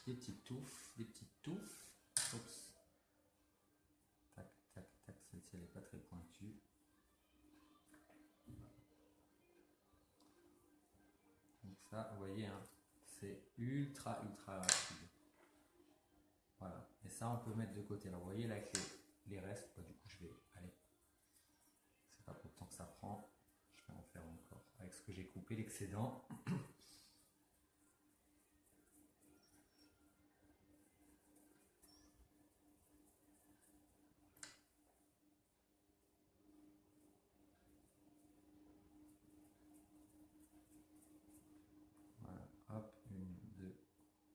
Des petites touffes, des petites touffes. Oups. Tac, tac, tac. Celle-ci, elle n'est pas très pointue. Donc ça, vous voyez, hein, c'est ultra, ultra rapide. Voilà. Et ça, on peut mettre de côté. Alors, vous voyez, là, avec les restes, bah, du coup, je vais aller. C'est pas pour le temps que ça prend. Je vais en faire encore avec ce que j'ai coupé, l'excédent. Hop, 1, 2,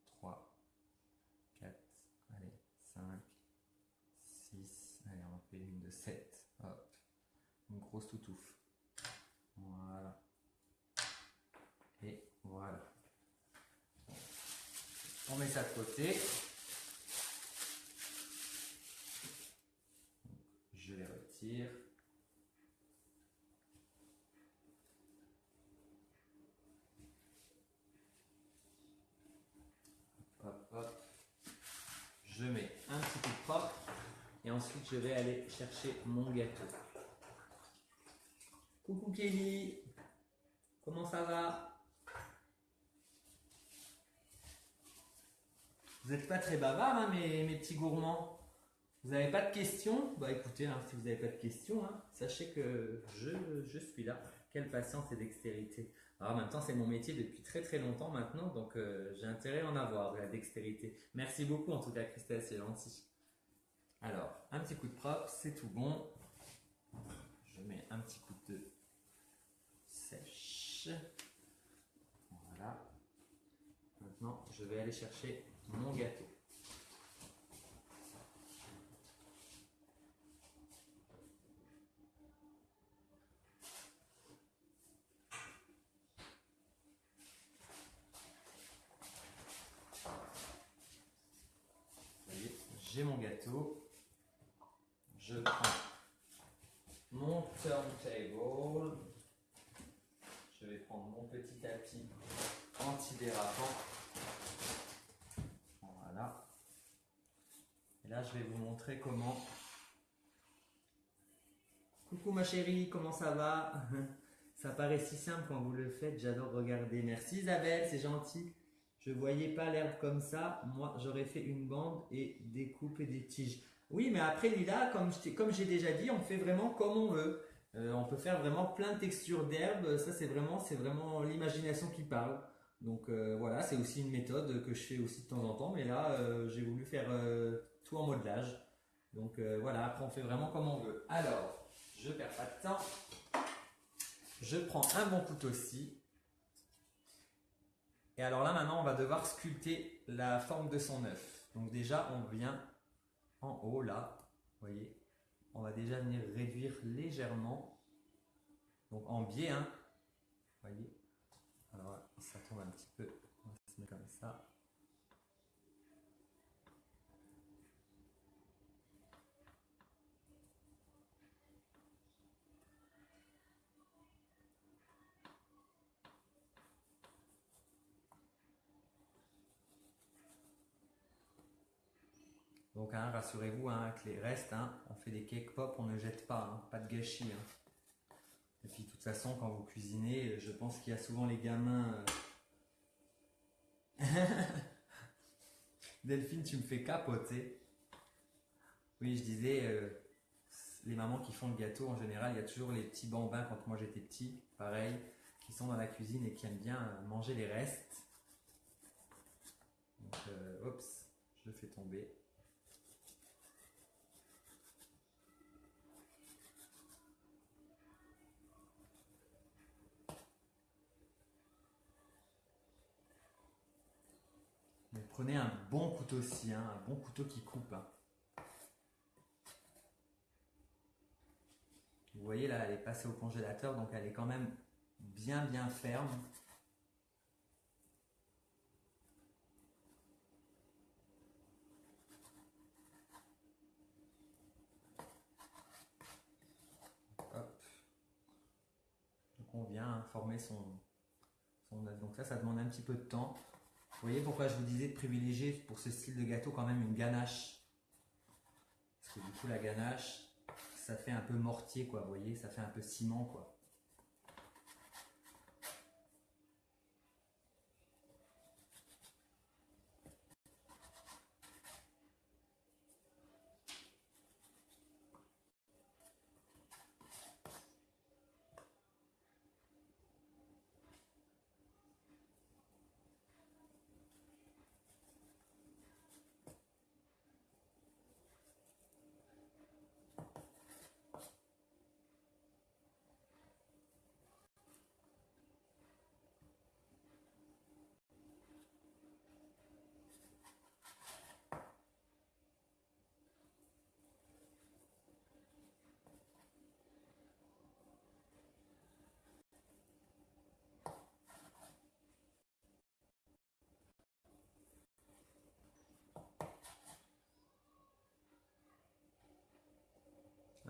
3, 4, allez, 5, 6, allez, on en fait une de 7, hop, une grosse toutouffe. Voilà. Et voilà. On met ça de côté. Je les retire. Hop, hop. Je mets un petit peu de propre et ensuite je vais aller chercher mon gâteau. Coucou Kelly, comment ça va? Vous n'êtes pas très bavards, hein, mes petits gourmands. Vous n'avez pas de questions? Bah écoutez, hein, si vous n'avez pas de questions, hein, sachez que je suis là. Quelle patience et dextérité. Alors en même temps, c'est mon métier depuis très très longtemps maintenant, donc j'ai intérêt à en avoir de la dextérité. Merci beaucoup en tout cas Christelle, c'est gentil. Alors, un petit coup de propre, c'est tout bon. Je mets un petit coup de sèche. Voilà. Maintenant, je vais aller chercher mon gâteau. Vous voyez, j'ai mon gâteau. Je prends mon turntable. Je vais prendre mon petit tapis antidérapant. Voilà. Et là, je vais vous montrer comment. Coucou ma chérie, comment ça va? Ça paraît si simple quand vous le faites, j'adore regarder. Merci Isabelle, c'est gentil. Je ne voyais pas l'herbe comme ça. Moi, j'aurais fait une bande et des coupes et des tiges. Oui, mais après Lila, comme j'ai déjà dit, on fait vraiment comme on veut. On peut faire vraiment plein de textures d'herbe. Ça, c'est vraiment l'imagination qui parle. Donc voilà, c'est aussi une méthode que je fais aussi de temps en temps. Mais là, j'ai voulu faire tout en modelage. Donc voilà, après on fait vraiment comme on veut. Alors, je ne perds pas de temps. Je prends un bon couteau scie. Et alors là, maintenant, on va devoir sculpter la forme de son œuf. Donc déjà, on vient en haut, là. Vous voyez, on va déjà venir réduire légèrement. Donc en biais, hein. Vous voyez. Alors ça tombe un petit peu. On va se mettre comme ça. Donc hein, rassurez-vous, hein, avec les restes, hein, on fait des cake pop, on ne jette pas, hein, pas de gâchis. Hein. Et puis de toute façon, quand vous cuisinez, je pense qu'il y a souvent les gamins. Delphine, tu me fais capoter. Oui, je disais, les mamans qui font le gâteau, en général, il y a toujours les petits bambins quand moi j'étais petit, pareil, qui sont dans la cuisine et qui aiment bien manger les restes. Donc, oups, je le fais tomber. Prenez un bon couteau aussi, hein, un bon couteau qui coupe. Hein. Vous voyez là, elle est passée au congélateur, donc elle est quand même bien ferme. Hop. Donc on vient former son œuf. Donc ça demande un petit peu de temps. Vous voyez pourquoi je vous disais de privilégier pour ce style de gâteau quand même une ganache. Parce que du coup la ganache, ça fait un peu mortier quoi, vous voyez, ça fait un peu ciment quoi.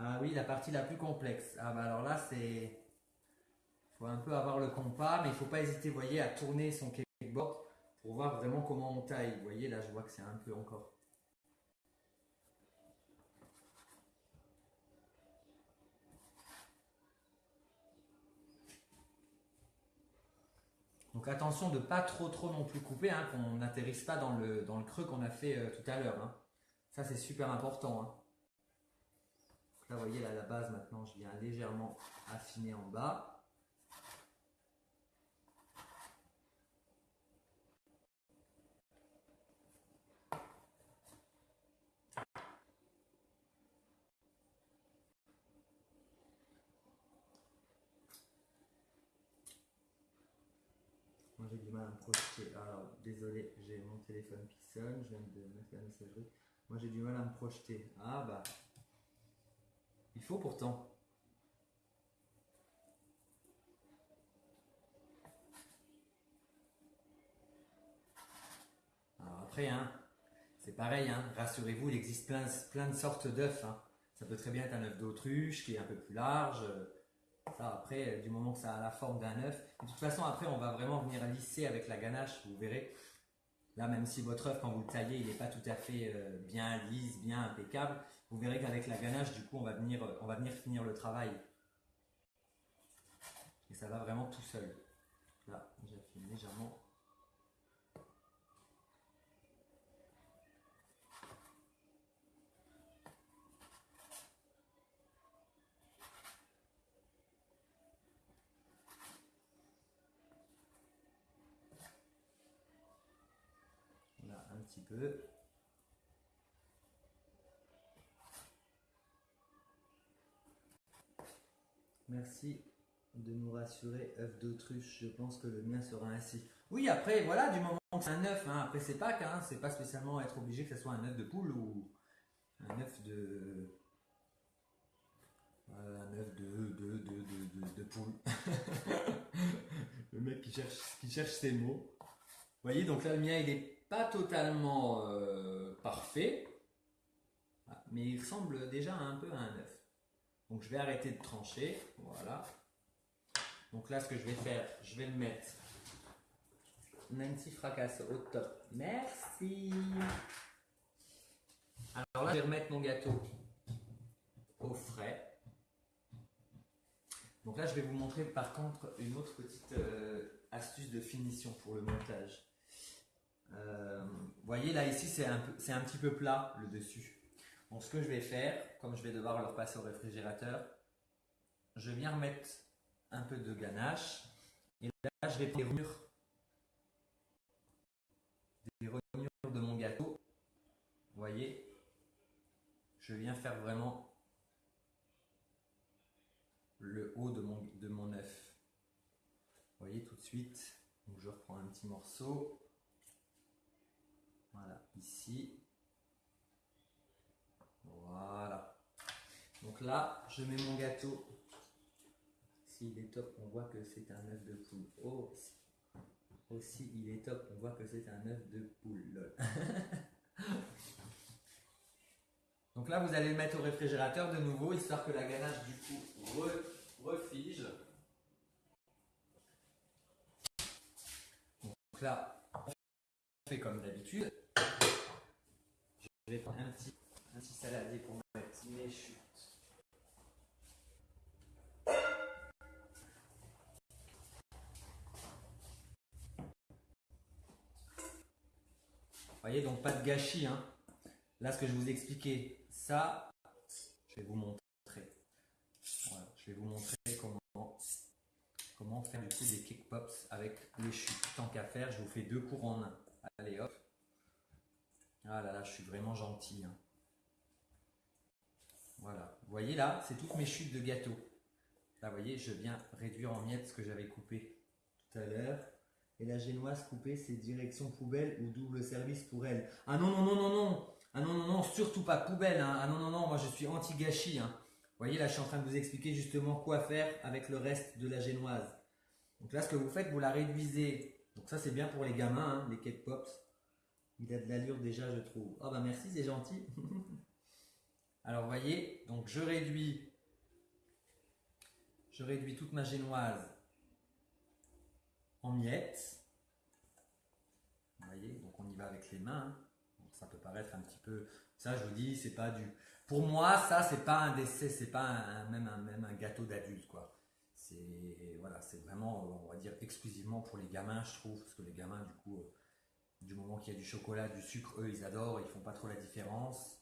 Ah oui, la partie la plus complexe. Ah bah alors là, c'est... faut un peu avoir le compas, mais il ne faut pas hésiter, vous voyez, à tourner son cakeboard pour voir vraiment comment on taille. Vous voyez, là, je vois que c'est un peu encore. Donc attention de ne pas trop non plus couper, hein, qu'on n'atterrisse pas dans le creux qu'on a fait tout à l'heure. Hein. Ça, c'est super important. Hein. Là, vous voyez, là, la base, maintenant, je viens légèrement affiner en bas. Moi, j'ai du mal à me projeter. Alors, désolé, j'ai mon téléphone qui sonne. Je viens de mettre la messagerie. Moi, j'ai du mal à me projeter. Ah, bah. Il faut pourtant. Alors après, hein, c'est pareil, hein, rassurez-vous, il existe plein de sortes d'œufs. Hein. Ça peut très bien être un œuf d'autruche qui est un peu plus large. Ça, après, du moment que ça a la forme d'un œuf. De toute façon, après, on va vraiment venir lisser avec la ganache, vous verrez. Là, même si votre œuf, quand vous le taillez, il n'est pas tout à fait bien lisse, bien impeccable, vous verrez qu'avec la ganache, du coup, on va venir finir le travail. Et ça va vraiment tout seul. Là, j'affine légèrement. Là, un petit peu. Merci de nous rassurer, œuf d'autruche. Je pense que le mien sera ainsi. Oui, après, voilà, du moment que c'est un œuf, hein, après c'est Pâques, hein, c'est pas spécialement être obligé que ce soit un œuf de poule ou un œuf de. Un œuf de poule. Le mec qui cherche ses mots. Vous voyez, donc là, le mien, il n'est pas totalement parfait, mais il ressemble déjà un peu à un œuf. Donc je vais arrêter de trancher, voilà. Donc là, ce que je vais faire, je vais le mettre. Nancy fracasse au top. Merci. Alors là, je vais remettre mon gâteau au frais. Donc là, je vais vous montrer par contre une autre petite astuce de finition pour le montage. Vous voyez là, ici, c'est un petit peu plat le dessus. Donc ce que je vais faire, comme je vais devoir le repasser au réfrigérateur, je viens remettre un peu de ganache. Et là, je vais prendre des rognures de mon gâteau. Vous voyez, je viens faire vraiment le haut de mon œuf. Vous voyez tout de suite. Donc je reprends un petit morceau. Voilà, ici. Voilà. Donc là, je mets mon gâteau. S'il est top, on voit que c'est un œuf de poule. Oh, aussi, il est top, on voit que c'est un œuf de poule. Donc là, vous allez le mettre au réfrigérateur de nouveau, histoire que la ganache du coup refige. Donc là, on fait comme d'habitude. Je vais prendre un petit saladier pour mettre mes chutes. Vous voyez, donc pas de gâchis. Hein. Là, ce que je vous ai expliqué, ça, je vais vous montrer. Voilà, je vais vous montrer comment faire du coup des cake pops avec les chutes. Tant qu'à faire, je vous fais 2 cours en 1. Allez hop. Ah là là, je suis vraiment gentil. Hein. Voilà. Vous voyez là, c'est toutes mes chutes de gâteau. Là, vous voyez, je viens réduire en miettes ce que j'avais coupé tout à l'heure. Et la génoise coupée, c'est direction poubelle ou double service pour elle. Ah non, non, non, non, non. Ah non, non, non, surtout pas poubelle. Hein. Ah non, non, non, moi je suis anti-gâchis. Hein. Vous voyez, là, je suis en train de vous expliquer justement quoi faire avec le reste de la génoise. Donc là, ce que vous faites, vous la réduisez. Donc ça, c'est bien pour les gamins, hein, les cake pops. Il a de l'allure déjà, je trouve. Oh bah merci, c'est gentil. Alors, vous voyez, donc je réduis toute ma génoise en miettes. Vous voyez, donc on y va avec les mains. Hein. Donc ça peut paraître un petit peu... Ça, je vous dis, c'est pas du... Pour moi, ça, c'est pas un décès, c'est pas même un gâteau d'adulte, quoi. C'est voilà, c'est vraiment, on va dire, exclusivement pour les gamins, je trouve, parce que les gamins, du coup, du moment qu'il y a du chocolat, du sucre, eux, ils adorent, ils font pas trop la différence.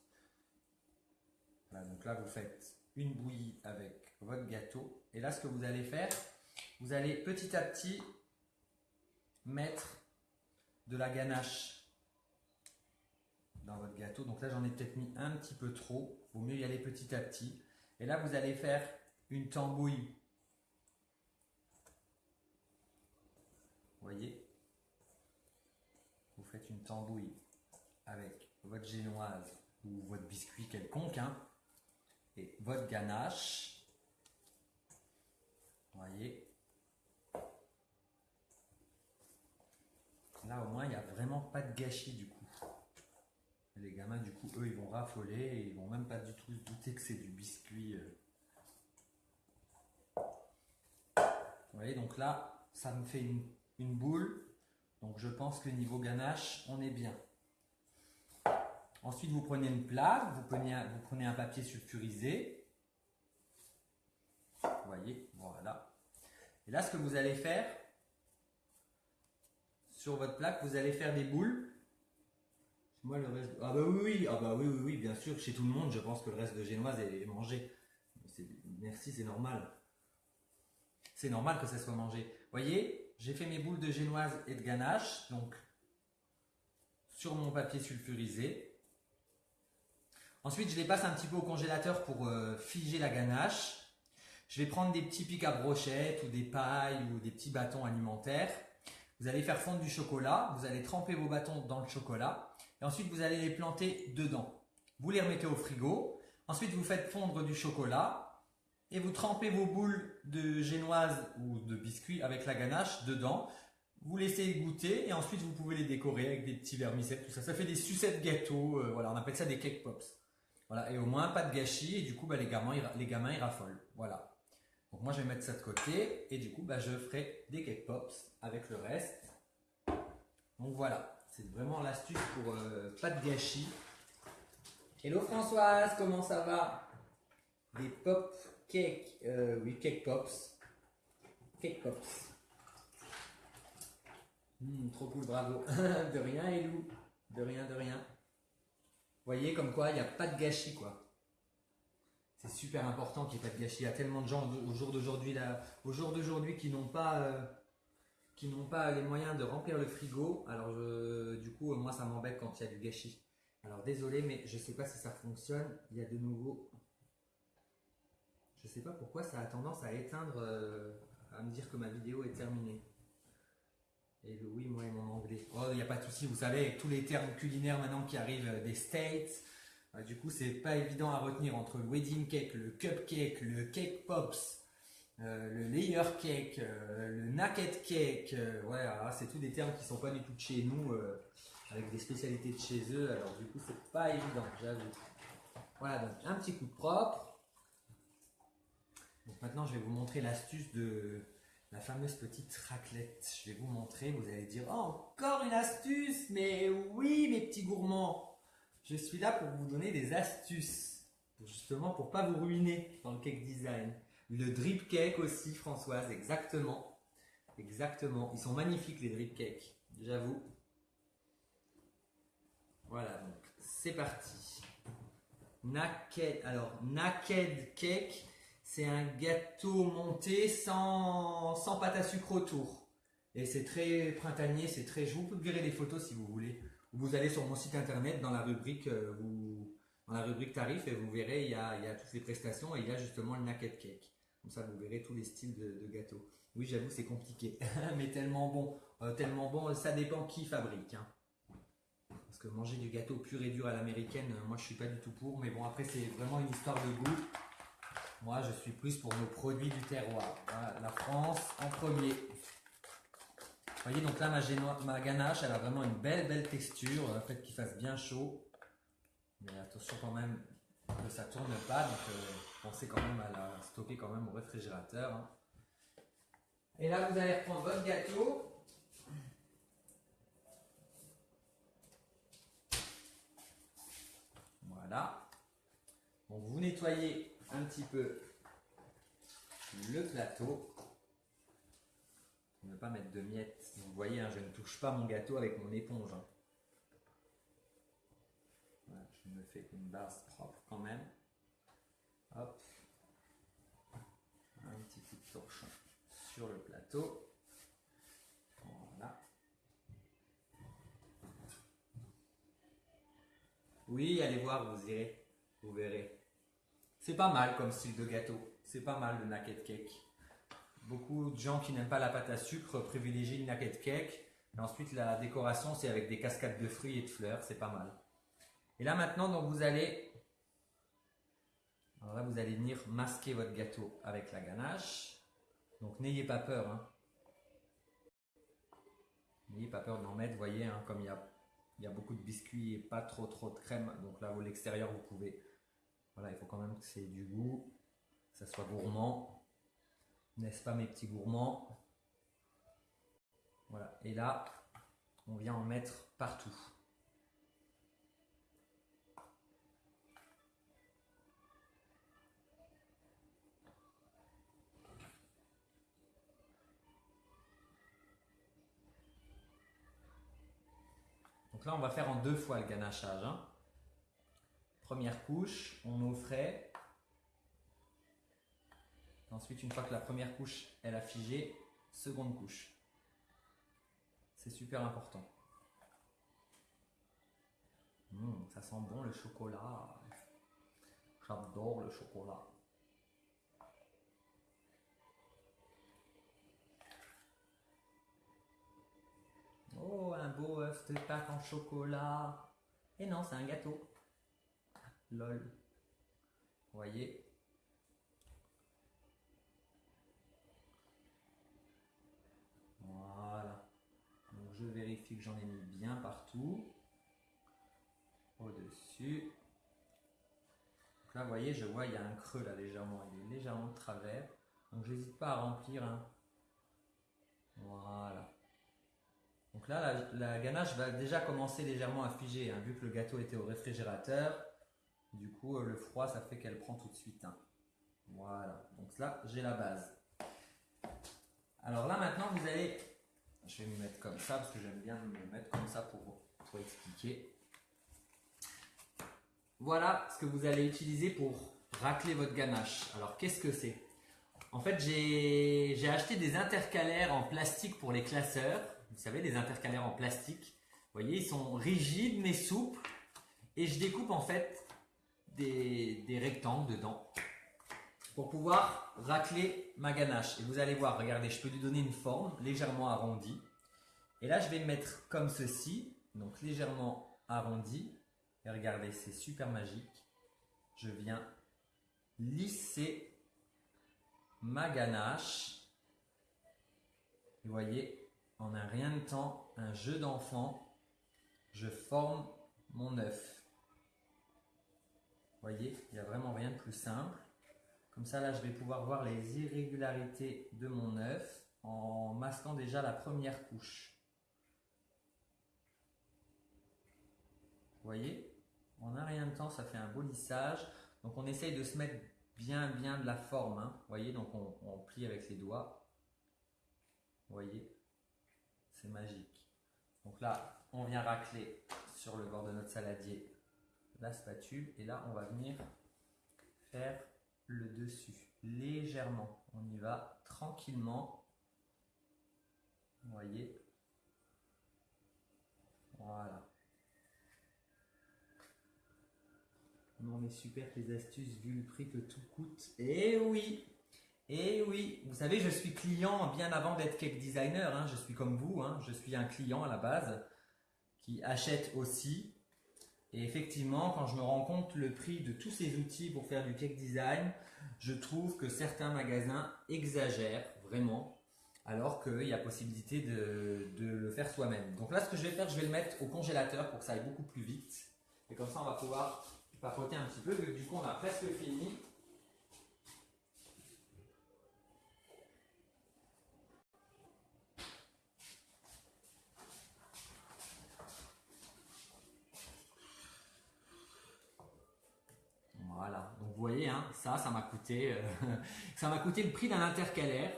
Voilà, donc là, vous faites une bouillie avec votre gâteau. Et là, ce que vous allez faire, vous allez petit à petit mettre de la ganache dans votre gâteau. Donc là, j'en ai peut-être mis un petit peu trop. Il vaut mieux y aller petit à petit. Et là, vous allez faire une tambouille. Vous voyez? Vous faites une tambouille avec votre génoise ou votre biscuit quelconque. Hein, et votre ganache. Vous voyez? Là, au moins, il n'y a vraiment pas de gâchis du coup. Les gamins, du coup, eux, ils vont raffoler et ils vont même pas du tout se douter que c'est du biscuit. Vous voyez, donc là, ça me fait une boule. Donc, je pense que niveau ganache, on est bien. Ensuite, vous prenez une plaque, vous prenez un papier sulfurisé. Vous voyez, voilà. Et là, ce que vous allez faire, sur votre plaque, vous allez faire des boules. Moi, le reste... Ah bah oui, ah bah oui, bien sûr. Chez tout le monde, je pense que le reste de génoise est mangé. Merci, c'est normal. C'est normal que ça soit mangé. Vous voyez, j'ai fait mes boules de génoise et de ganache, donc sur mon papier sulfurisé. Ensuite, je les passe un petit peu au congélateur pour figer la ganache. Je vais prendre des petits pics à brochettes ou des pailles ou des petits bâtons alimentaires. Vous allez faire fondre du chocolat. Vous allez tremper vos bâtons dans le chocolat. Et ensuite, vous allez les planter dedans. Vous les remettez au frigo. Ensuite, vous faites fondre du chocolat. Et vous trempez vos boules de génoise ou de biscuit avec la ganache dedans. Vous laissez goûter et ensuite vous pouvez les décorer avec des petits vermicelles, tout ça. Ça fait des sucettes gâteaux, voilà, on appelle ça des cake pops. Voilà, et au moins pas de gâchis et du coup bah, les gamins ils raffolent. Voilà. Donc moi je vais mettre ça de côté et du coup bah, je ferai des cake pops avec le reste. Donc voilà, c'est vraiment l'astuce pour pas de gâchis. Hello Françoise, comment ça va? Des pop cake, oui cake pops. Cake pops. Trop cool, bravo. De rien, Elou. De rien, de rien. Vous voyez, comme quoi, il n'y a pas de gâchis, quoi. C'est super important qu'il n'y ait pas de gâchis. Il y a tellement de gens au jour d'aujourd'hui qui n'ont pas les moyens de remplir le frigo. Alors, du coup, moi, ça m'embête quand il y a du gâchis. Alors, désolé, mais je ne sais pas si ça fonctionne. Il y a de nouveau... Je ne sais pas pourquoi ça a tendance à éteindre, à me dire que ma vidéo est terminée. Et oui, moi et mon anglais. Oh, il n'y a pas de souci. Vous savez, avec tous les termes culinaires maintenant qui arrivent des States, du coup, c'est pas évident à retenir entre le wedding cake, le cupcake, le cake pops, le layer cake, le naked cake. Voilà, c'est tous des termes qui sont pas du tout de chez nous, avec des spécialités de chez eux. Alors du coup, c'est pas évident, j'avoue. Voilà, donc un petit coup de propre. Donc maintenant, je vais vous montrer l'astuce de la fameuse petite raclette. Je vais vous montrer, vous allez dire, oh, encore une astuce, mais oui, mes petits gourmands. Je suis là pour vous donner des astuces, justement pour pas vous ruiner dans le cake design. Le drip cake aussi, Françoise, exactement. Exactement, ils sont magnifiques les drip cakes, j'avoue. Voilà, donc c'est parti. Naked cake, c'est un gâteau monté sans pâte à sucre autour. Et c'est très printanier, c'est très jour. Vous verrez des photos si vous voulez. Vous allez sur mon site internet dans la rubrique tarifs et vous verrez, il y a toutes les prestations et il y a justement le naked cake. Comme ça, vous verrez tous les styles de gâteaux. Oui, j'avoue, c'est compliqué, mais tellement bon, ça dépend qui fabrique. Hein. Parce que manger du gâteau pur et dur à l'américaine, moi je suis pas du tout pour. Mais bon, après, c'est vraiment une histoire de goût. Moi, je suis plus pour nos produits du terroir. Voilà, la France en premier. Vous voyez, donc là, ma ganache, elle a vraiment une belle texture. Le fait qu'il fasse bien chaud. Mais attention quand même que ça ne tourne pas. Donc, pensez quand même à la stocker quand même au réfrigérateur. Hein. Et là, vous allez reprendre votre gâteau. Voilà. Donc, vous nettoyez un petit peu le plateau. Ne pas mettre de miettes. Vous voyez, hein, je ne touche pas mon gâteau avec mon éponge. Hein. Voilà, je me fais une base propre quand même. Hop. Un petit coup de torchon sur le plateau. Voilà. Oui, allez voir, vous irez. Vous verrez. C'est pas mal comme style de gâteau. C'est pas mal le naked cake. Beaucoup de gens qui n'aiment pas la pâte à sucre privilégient le naked cake. Et ensuite, la décoration, c'est avec des cascades de fruits et de fleurs. C'est pas mal. Et là, maintenant, donc, vous allez venir masquer votre gâteau avec la ganache. Donc, n'ayez pas peur. Hein. N'ayez pas peur d'en mettre. Vous voyez, hein, comme il y a beaucoup de biscuits et pas trop de crème. Donc là, à l'extérieur, vous pouvez. Voilà, il faut quand même que c'est du goût, que ça soit gourmand. N'est-ce pas mes petits gourmands? Voilà, et là, on vient en mettre partout. Donc là, on va faire en 2 fois le ganachage. Hein. Première couche, on met au frais. Ensuite, une fois que la première couche elle a figé, seconde couche. C'est super important. Ça sent bon le chocolat. J'adore le chocolat. Oh, un beau œuf de Pâques en chocolat. Et non, c'est un gâteau. Lol. Vous voyez? Voilà. Donc je vérifie que j'en ai mis bien partout. Au-dessus. Donc là, vous voyez, je vois, il y a un creux là légèrement. Il est légèrement de travers. Donc j'hésite pas à remplir. Hein. Voilà. Donc là, la ganache va déjà commencer légèrement à figer, hein, vu que le gâteau était au réfrigérateur. Du coup, le froid, ça fait qu'elle prend tout de suite. Hein. Voilà. Donc là, j'ai la base. Alors là, maintenant, vous allez... Je vais me mettre comme ça, parce que j'aime bien me mettre comme ça pour expliquer. Voilà ce que vous allez utiliser pour racler votre ganache. Alors, qu'est-ce que c'est? En fait, j'ai acheté des intercalaires en plastique pour les classeurs. Vous savez, des intercalaires en plastique. Vous voyez, ils sont rigides mais souples. Et je découpe en fait des rectangles dedans pour pouvoir racler ma ganache. Et vous allez voir, regardez, je peux lui donner une forme légèrement arrondie. Et là, je vais me mettre comme ceci, donc légèrement arrondi. Et regardez, c'est super magique. Je viens lisser ma ganache. Vous voyez, en un rien de temps, un jeu d'enfant, je forme mon œuf. Vous voyez, il n'y a vraiment rien de plus simple. Comme ça, là, je vais pouvoir voir les irrégularités de mon œuf en masquant déjà la première couche. Vous voyez, en un rien de temps, ça fait un beau lissage. Donc, on essaye de se mettre bien de la forme. Hein. Vous voyez, donc on plie avec les doigts. Vous voyez, c'est magique. Donc là, on vient racler sur le bord de notre saladier la spatule. Et là, on va venir faire le dessus légèrement. On y va tranquillement. Vous voyez, voilà. On est super les astuces vu le prix que tout coûte. Et oui, vous savez, je suis client bien avant d'être cake designer. Hein. Je suis comme vous, hein. Je suis un client à la base qui achète aussi. Et effectivement, quand je me rends compte le prix de tous ces outils pour faire du cake design, je trouve que certains magasins exagèrent vraiment, alors qu'il y a possibilité de le faire soi-même. Donc là, ce que je vais faire, je vais le mettre au congélateur pour que ça aille beaucoup plus vite. Et comme ça, on va pouvoir papoter un petit peu, vu que du coup, on a presque fini. Voilà, donc vous voyez, hein, ça m'a coûté, ça m'a coûté le prix d'un intercalaire.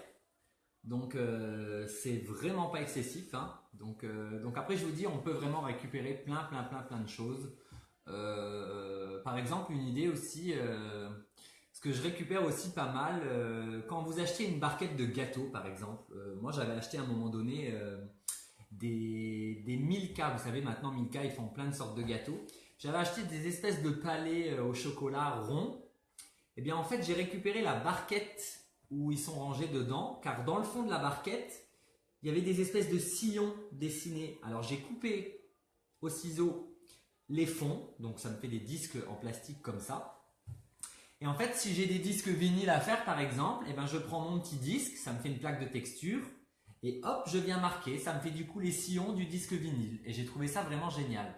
Donc c'est vraiment pas excessif. Hein. Donc après je vous dis, on peut vraiment récupérer plein de choses. Par exemple, une idée aussi, ce que je récupère aussi pas mal, quand vous achetez une barquette de gâteaux par exemple. Moi j'avais acheté à un moment donné des Milka. Vous savez maintenant Milka ils font plein de sortes de gâteaux. J'avais acheté des espèces de palets au chocolat rond. Et bien en fait j'ai récupéré la barquette où ils sont rangés dedans, car dans le fond de la barquette, il y avait des espèces de sillons dessinés. Alors j'ai coupé au ciseau les fonds, donc ça me fait des disques en plastique comme ça. Et en fait, si j'ai des disques vinyles à faire par exemple, eh ben, je prends mon petit disque, ça me fait une plaque de texture, et hop, je viens marquer, ça me fait du coup les sillons du disque vinyle. Et j'ai trouvé ça vraiment génial.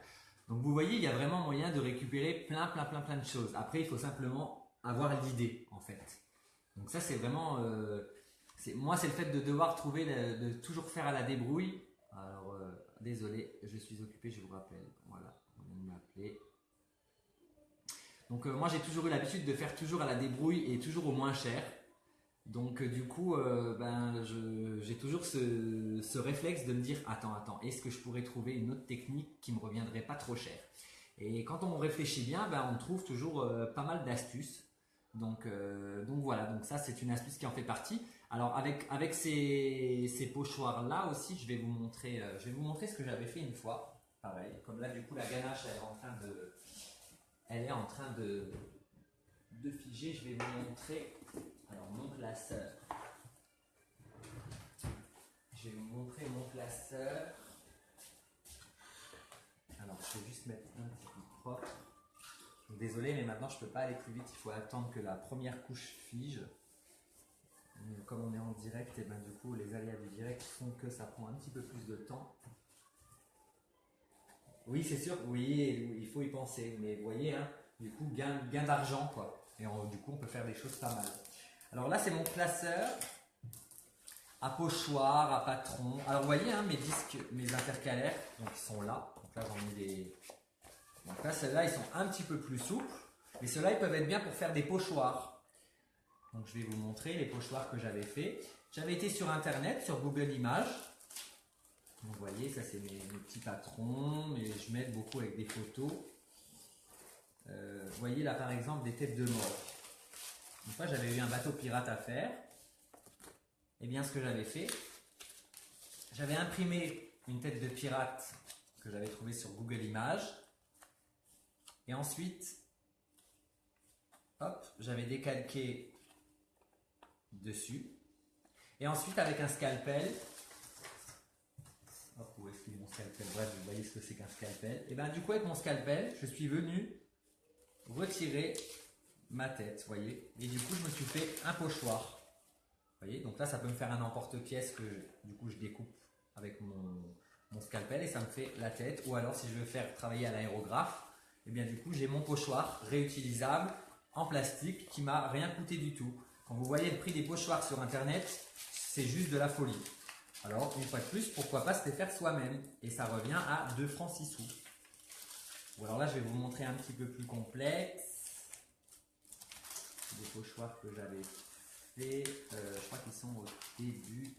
Donc vous voyez, il y a vraiment moyen de récupérer plein de choses. Après, il faut simplement avoir l'idée en fait. Donc ça c'est vraiment, moi c'est le fait de devoir trouver, de toujours faire à la débrouille. Alors désolé, je suis occupé, je vous rappelle. Voilà, on vient de m'appeler. Donc moi j'ai toujours eu l'habitude de faire toujours à la débrouille et toujours au moins cher. Donc du coup, j'ai toujours ce réflexe de me dire attends, est-ce que je pourrais trouver une autre technique qui me reviendrait pas trop cher? Et quand on réfléchit bien, on trouve toujours pas mal d'astuces. Donc voilà, donc ça c'est une astuce qui en fait partie. Alors avec ces pochoirs là aussi, je vais vous montrer ce que j'avais fait une fois. Pareil, comme là du coup la ganache elle est en train de figer. Je vais vous montrer. Alors mon classeur. Je vais vous montrer mon classeur. Alors je vais juste mettre un petit peu propre. Désolé, mais maintenant je ne peux pas aller plus vite, il faut attendre que la première couche fige. Comme on est en direct, et du coup les aléas du direct font que ça prend un petit peu plus de temps. Oui, c'est sûr, oui, il faut y penser, mais vous voyez, hein, du coup gain d'argent quoi. Et du coup on peut faire des choses pas mal. Alors là c'est mon classeur à pochoir, à patron. Alors vous voyez, hein, mes disques, mes intercalaires, donc ils sont là. Donc là j'en ai des... Donc là, ceux-là, ils sont un petit peu plus souples. Mais ceux-là, ils peuvent être bien pour faire des pochoirs. Donc je vais vous montrer les pochoirs que j'avais fait. J'avais été sur Internet, sur Google Images. Donc vous voyez, ça c'est mes petits patrons. Mais je m'aide beaucoup avec des photos. Vous voyez là par exemple des têtes de mort. Une fois, j'avais eu un bateau pirate à faire. Et bien ce que j'avais fait, j'avais imprimé une tête de pirate que j'avais trouvée sur Google Images. Et ensuite, hop, j'avais décalqué dessus. Et ensuite, avec un scalpel, hop, scalpel. Bref, vous voyez ce que c'est qu'un scalpel. Et bien du coup, avec mon scalpel, je suis venu retirer ma tête, vous voyez. Et du coup, je me suis fait un pochoir. Vous voyez, donc là, ça peut me faire un emporte-pièce que du coup, je découpe avec mon scalpel et ça me fait la tête. Ou alors, si je veux faire travailler à l'aérographe, et bien du coup, j'ai mon pochoir réutilisable en plastique qui m'a rien coûté du tout. Quand vous voyez le prix des pochoirs sur internet, c'est juste de la folie. Alors, une fois de plus, pourquoi pas se les faire soi-même? Et ça revient à 2 francs 6 sous. Ou alors là, je vais vous montrer un petit peu plus complexe. Des pochoirs que j'avais fait. Je crois qu'ils sont au début.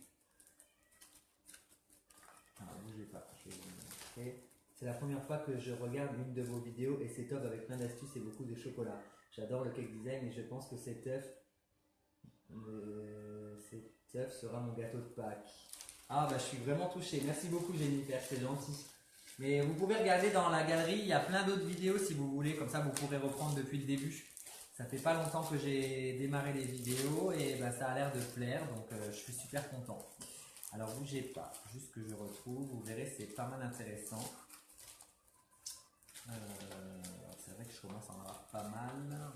Alors, bougez pas, je vais vous montrer. C'est la première fois que je regarde une de vos vidéos et c'est top avec plein d'astuces et beaucoup de chocolat. J'adore le cake design et je pense que cet œuf sera mon gâteau de Pâques. Ah bah je suis vraiment touché. Merci beaucoup Jennifer, c'est gentil. Mais vous pouvez regarder dans la galerie, il y a plein d'autres vidéos si vous voulez, comme ça vous pourrez reprendre depuis le début. Ça fait pas longtemps que j'ai démarré les vidéos et bah, ça a l'air de plaire, donc je suis super content. Alors bougez pas, juste que je retrouve, vous verrez c'est pas mal intéressant. C'est vrai que je commence à en avoir pas mal.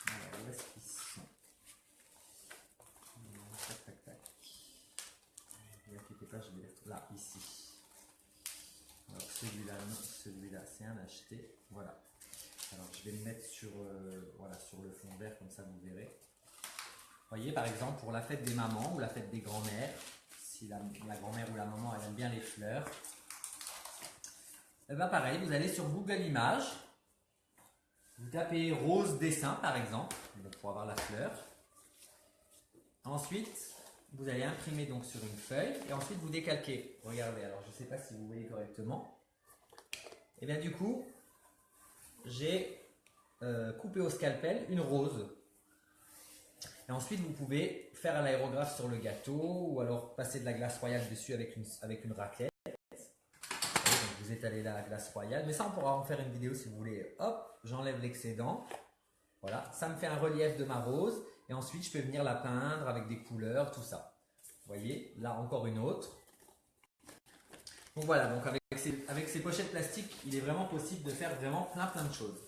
Alors où est-ce qu'ils sont? Tac tac tac. Ne vous inquiétez pas, je vais être là, ici. Alors celui-là c'est un acheté, voilà. Alors je vais le mettre sur, voilà, sur le fond vert, comme ça vous verrez. Vous voyez par exemple pour la fête des mamans ou la fête des grands-mères, si la grand-mère ou la maman elle aime bien les fleurs, et bien pareil, vous allez sur Google Images, vous tapez rose dessin par exemple, pour avoir la fleur. Ensuite, vous allez imprimer donc sur une feuille et ensuite vous décalquez. Regardez, alors je ne sais pas si vous voyez correctement. Et bien du coup, j'ai coupé au scalpel une rose. Et ensuite, vous pouvez faire à l'aérographe sur le gâteau ou alors passer de la glace royale dessus avec une raclette. Donc, vous étalez la glace royale. Mais ça, on pourra en faire une vidéo si vous voulez. Hop, j'enlève l'excédent. Voilà, ça me fait un relief de ma rose. Et ensuite, je peux venir la peindre avec des couleurs, tout ça. Vous voyez, là encore une autre. Donc voilà, donc avec ces pochettes plastiques, il est vraiment possible de faire vraiment plein de choses.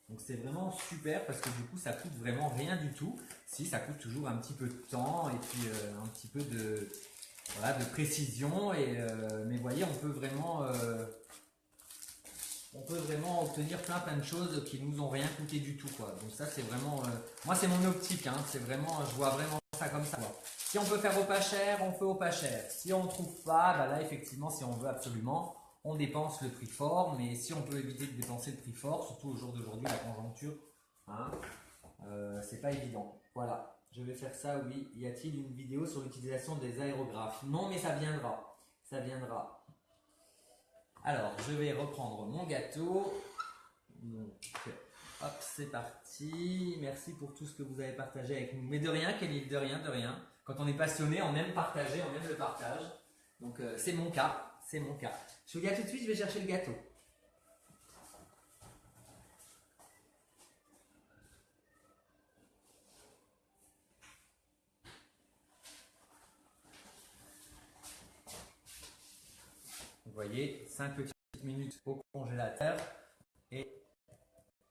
Donc c'est vraiment super parce que du coup ça coûte vraiment rien du tout. Si, ça coûte toujours un petit peu de temps et puis un petit peu de, voilà, de précision. Mais vous voyez, on peut vraiment obtenir plein de choses qui nous ont rien coûté du tout, quoi. Donc ça c'est vraiment, moi c'est mon optique, hein, c'est vraiment, je vois vraiment ça comme ça. Si on peut faire au pas cher, on fait au pas cher. Si on ne trouve pas, bah là effectivement si on veut absolument, on dépense le prix fort, mais si on peut éviter de dépenser le prix fort, surtout au jour d'aujourd'hui, la conjoncture, hein, c'est pas évident. Voilà, je vais faire ça, oui. Y a-t-il une vidéo sur l'utilisation des aérographes? Non, mais ça viendra. Ça viendra. Alors, je vais reprendre mon gâteau. Donc, hop, c'est parti. Merci pour tout ce que vous avez partagé avec nous. Mais de rien, Kelly, de rien, de rien. Quand on est passionné, on aime partager, on aime le partage. Donc, c'est mon cas. C'est mon cas. Je vous dis à tout de suite, je vais chercher le gâteau. Vous voyez, 5 petites minutes au congélateur. Et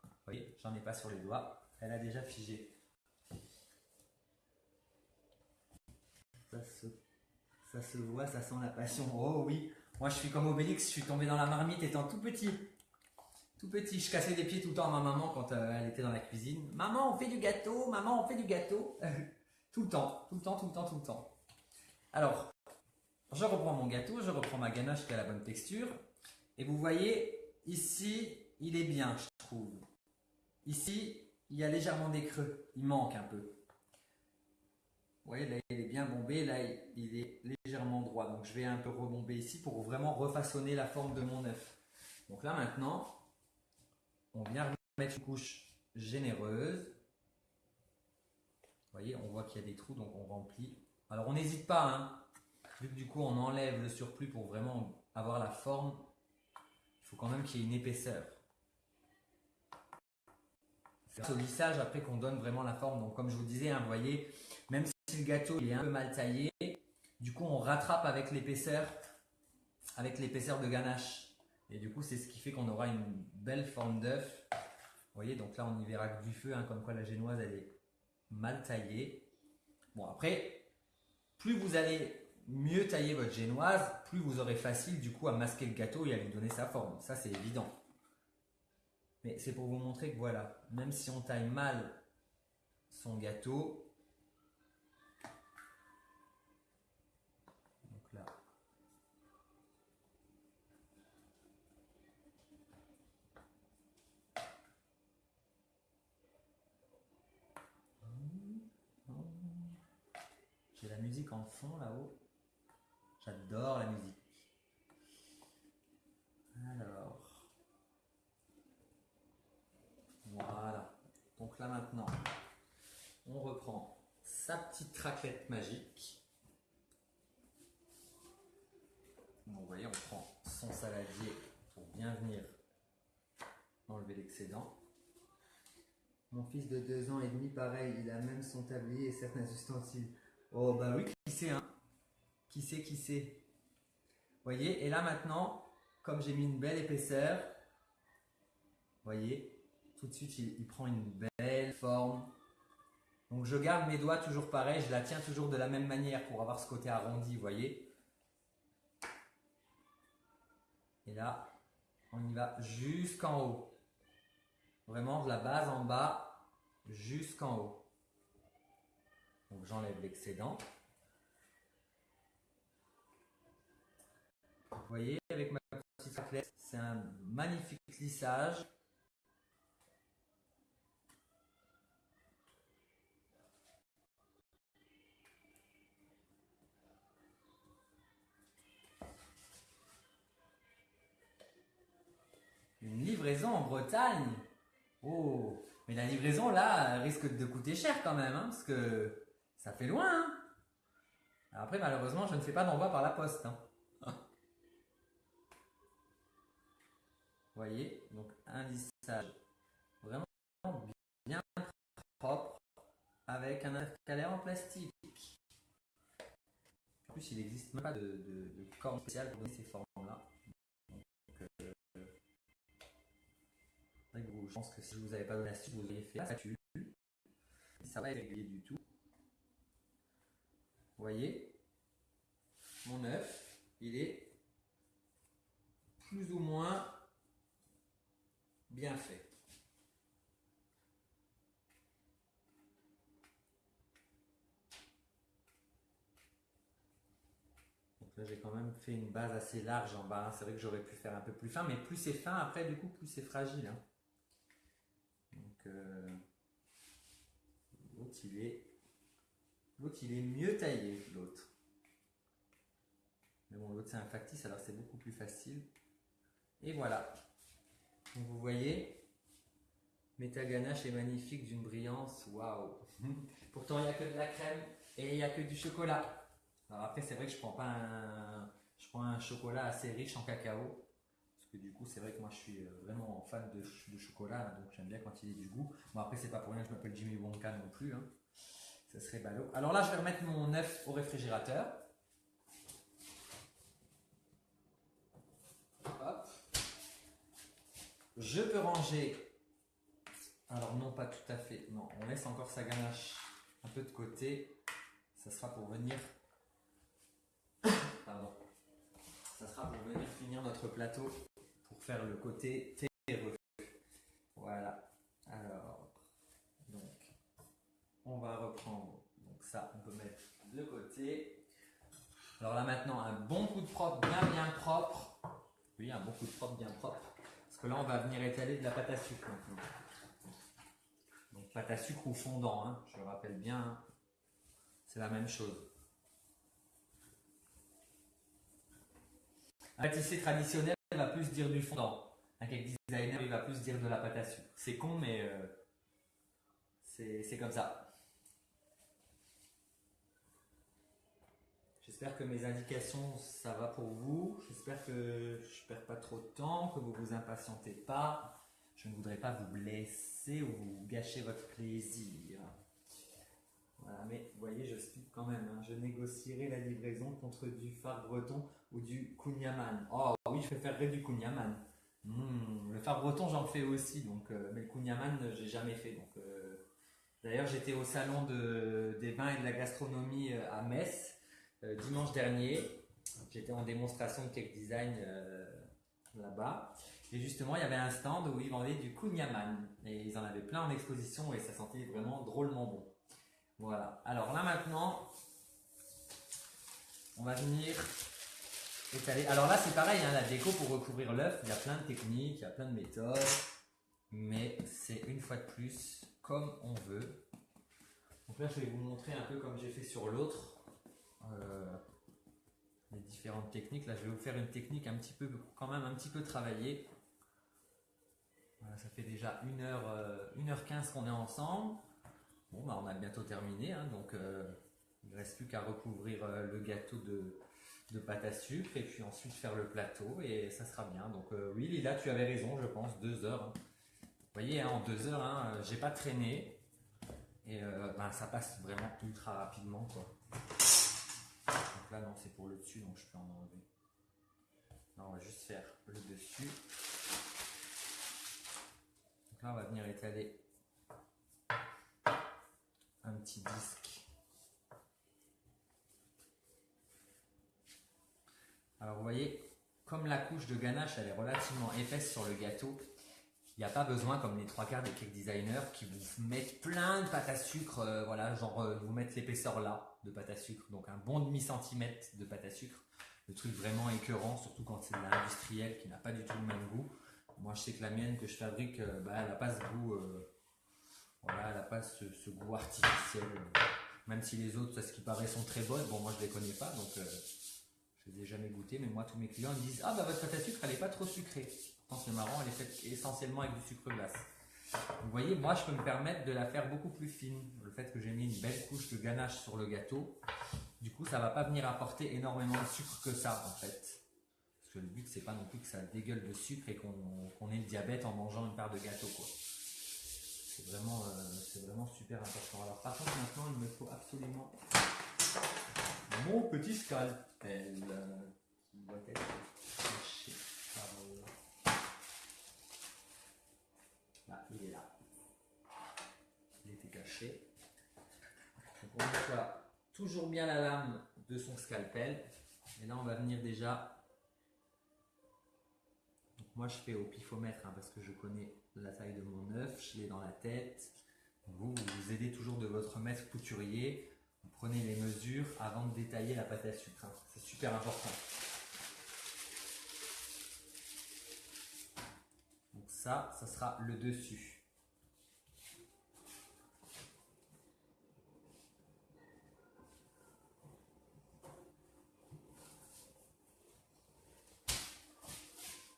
vous voyez, j'en ai pas sur les doigts. Elle a déjà figé. Ça se voit, ça sent la passion. Oh oui, moi je suis comme Obélix, je suis tombé dans la marmite étant tout petit. Tout petit, je cassais des pieds tout le temps à ma maman quand elle était dans la cuisine. Maman, on fait du gâteau, maman, on fait du gâteau. Tout le temps, tout le temps, tout le temps, tout le temps. Alors, je reprends mon gâteau, je reprends ma ganache qui a la bonne texture. Et vous voyez, ici, il est bien, je trouve. Ici, il y a légèrement des creux, il manque un peu. Vous voyez, là, il est bien bombé, là, il est légèrement droit. Donc, je vais un peu rebomber ici pour vraiment refaçonner la forme de mon œuf. Donc là, maintenant, on vient remettre une couche généreuse. Vous voyez, on voit qu'il y a des trous, donc on remplit. Alors, on n'hésite pas, hein. Vu que du coup, on enlève le surplus pour vraiment avoir la forme, il faut quand même qu'il y ait une épaisseur. C'est au lissage après qu'on donne vraiment la forme. Donc, comme je vous disais, hein, vous voyez, même si le gâteau il est un peu mal taillé, du coup, on rattrape avec l'épaisseur avec l'épaisseur de ganache. Et du coup, c'est ce qui fait qu'on aura une belle forme d'œuf. Vous voyez, donc là, on y verra que du feu, hein, comme quoi la génoise, elle est mal taillée. Bon, après, plus vous allez mieux tailler votre génoise, plus vous aurez facile du coup à masquer le gâteau et à lui donner sa forme. Ça, c'est évident. Mais c'est pour vous montrer que voilà, même si on taille mal son gâteau, donc là, j'ai la musique en fond là-haut. J'adore la musique. Alors, voilà. Donc là maintenant, on reprend sa petite raclette magique. Donc, vous voyez, on prend son saladier pour bien venir enlever l'excédent. Mon fils de 2 ans et demi, pareil, il a même son tablier et certains ustensiles. Oh bah oui, qui sait, hein? Qui sait, qui sait? Vous voyez, et là maintenant, comme j'ai mis une belle épaisseur, vous voyez, tout de suite il prend une belle forme. Donc je garde mes doigts toujours pareil, je la tiens toujours de la même manière pour avoir ce côté arrondi, vous voyez. Et là, on y va jusqu'en haut. Vraiment de la base en bas jusqu'en haut. Donc j'enlève l'excédent. Vous voyez, avec ma petite raclette, c'est un magnifique lissage. Une livraison en Bretagne. Oh, mais la livraison là risque de coûter cher quand même, hein, parce que ça fait loin. Hein. Après, malheureusement, je ne fais pas d'envoi par la poste. Hein. Vous voyez, donc un lissage vraiment bien propre avec un intercalaire en plastique. En plus, il n'existe même pas de corne spéciale pour donner ces formes-là. Je pense que si je vous avais pas donné l'astuce, vous auriez fait la spatule. Ça va être régulier du tout. Vous voyez, mon œuf, il est plus ou moins bien fait. Donc là, j'ai quand même fait une base assez large en bas. C'est vrai que j'aurais pu faire un peu plus fin, mais plus c'est fin, après, du coup, plus c'est fragile. Hein. Donc, l'autre, il est mieux taillé, l'autre. Mais bon, l'autre, c'est un factice, alors c'est beaucoup plus facile. Et voilà. Donc, vous voyez, méta ganache est magnifique, d'une brillance, waouh. Pourtant, il n'y a que de la crème et il n'y a que du chocolat. Alors après, c'est vrai que je prends un chocolat assez riche en cacao. Parce que du coup, c'est vrai que moi, je suis vraiment fan de chocolat. Donc, j'aime bien quand il y a du goût. Bon, après, c'est pas pour rien que je m'appelle Jimmy Wonka non plus. Hein. Ça serait ballot. Alors là, je vais remettre mon œuf au réfrigérateur. Hop. Je peux ranger. Alors non, pas tout à fait. Non, on laisse encore sa ganache un peu de côté. Ça sera pour venir... Pardon. Ça sera pour venir finir notre plateau pour faire le côté terreux. Voilà. Alors, donc, on va reprendre. Donc ça, on peut mettre de côté. Alors là maintenant, un bon coup de propre, bien propre. Oui, un bon coup de propre, bien propre. Parce que là, on va venir étaler de la pâte à sucre maintenant. Donc pâte à sucre ou fondant, hein, je le rappelle bien, hein, c'est la même chose. Un pâtissier traditionnel va plus dire du fondant. Un cake designer, il va plus dire de la pâte à sucre. C'est con, mais c'est comme ça. J'espère que mes indications, ça va pour vous. J'espère que je ne perds pas trop de temps, que vous ne vous impatientez pas. Je ne voudrais pas vous blesser ou vous gâcher votre plaisir. Voilà, mais vous voyez, je slip quand même, hein. Je négocierai la livraison contre du phare breton ou du kouign-amann. Oh oui, je préférerais du kouign-amann. Le phare breton, j'en fais aussi, donc, mais le kouign-amann, j'ai jamais fait. Donc, d'ailleurs, j'étais au salon des vins et de la gastronomie à Metz dimanche dernier. J'étais en démonstration de cake design là-bas. Et justement, il y avait un stand où ils vendaient du kouign-amann. Et ils en avaient plein en exposition et ça sentait vraiment drôlement bon. Voilà. Alors là maintenant, on va venir étaler. Alors là, c'est pareil, hein, la déco pour recouvrir l'œuf, il y a plein de techniques, il y a plein de méthodes. Mais c'est une fois de plus comme on veut. Donc là, je vais vous montrer un peu comme j'ai fait sur l'autre. Les différentes techniques. Là, je vais vous faire une technique un petit peu, quand même un petit peu travaillée. Voilà, ça fait déjà 1h15 qu'on est ensemble. Bon, bah, on a bientôt terminé, hein, donc il ne reste plus qu'à recouvrir le gâteau de pâte à sucre et puis ensuite faire le plateau et ça sera bien. Donc oui, Lila, tu avais raison, je pense, 2 heures. Hein. Vous voyez, hein, en 2 heures, hein, j'ai pas traîné et ben, ça passe vraiment ultra rapidement, quoi. Donc là, non, c'est pour le dessus, donc je peux en enlever. Là, on va juste faire le dessus. Donc là, on va venir étaler un petit disque. Alors vous voyez, comme la couche de ganache elle est relativement épaisse sur le gâteau, il n'y a pas besoin, comme les 3/4 des cake designers, qui vous mettent plein de pâte à sucre, voilà, genre vous mettent l'épaisseur là de pâte à sucre, donc un bon demi-centimètre de pâte à sucre, le truc vraiment écœurant, surtout quand c'est de l'industriel qui n'a pas du tout le même goût. Moi je sais que la mienne que je fabrique, bah, elle n'a pas ce goût, voilà, elle n'a pas ce goût artificiel, même si les autres, à ce qui paraît, sont très bonnes, bon moi je ne les connais pas, donc je ne les ai jamais goûtées, mais moi tous mes clients ils me disent « Ah bah votre pâte à sucre elle n'est pas trop sucrée ». C'est marrant, elle est faite essentiellement avec du sucre glace. Vous voyez, moi je peux me permettre de la faire beaucoup plus fine. Le fait que j'ai mis une belle couche de ganache sur le gâteau, du coup ça va pas venir apporter énormément de sucre que ça en fait. Parce que le but c'est pas non plus que ça dégueule de sucre et qu'on ait le diabète en mangeant une part de gâteau, quoi. C'est vraiment super important. Alors par contre maintenant il me faut absolument mon petit scalpel qui doit être caché par là. Là, il est là. Il était caché. Donc on nettoie toujours bien la lame de son scalpel. Et là on va venir déjà. Donc moi je fais au pifomètre, hein, parce que je connais la taille de mon œuf, je l'ai dans la tête. Vous vous aidez toujours de votre maître couturier. Vous prenez les mesures avant de détailler la pâte à sucre. Hein. C'est super important. Donc ça sera le dessus.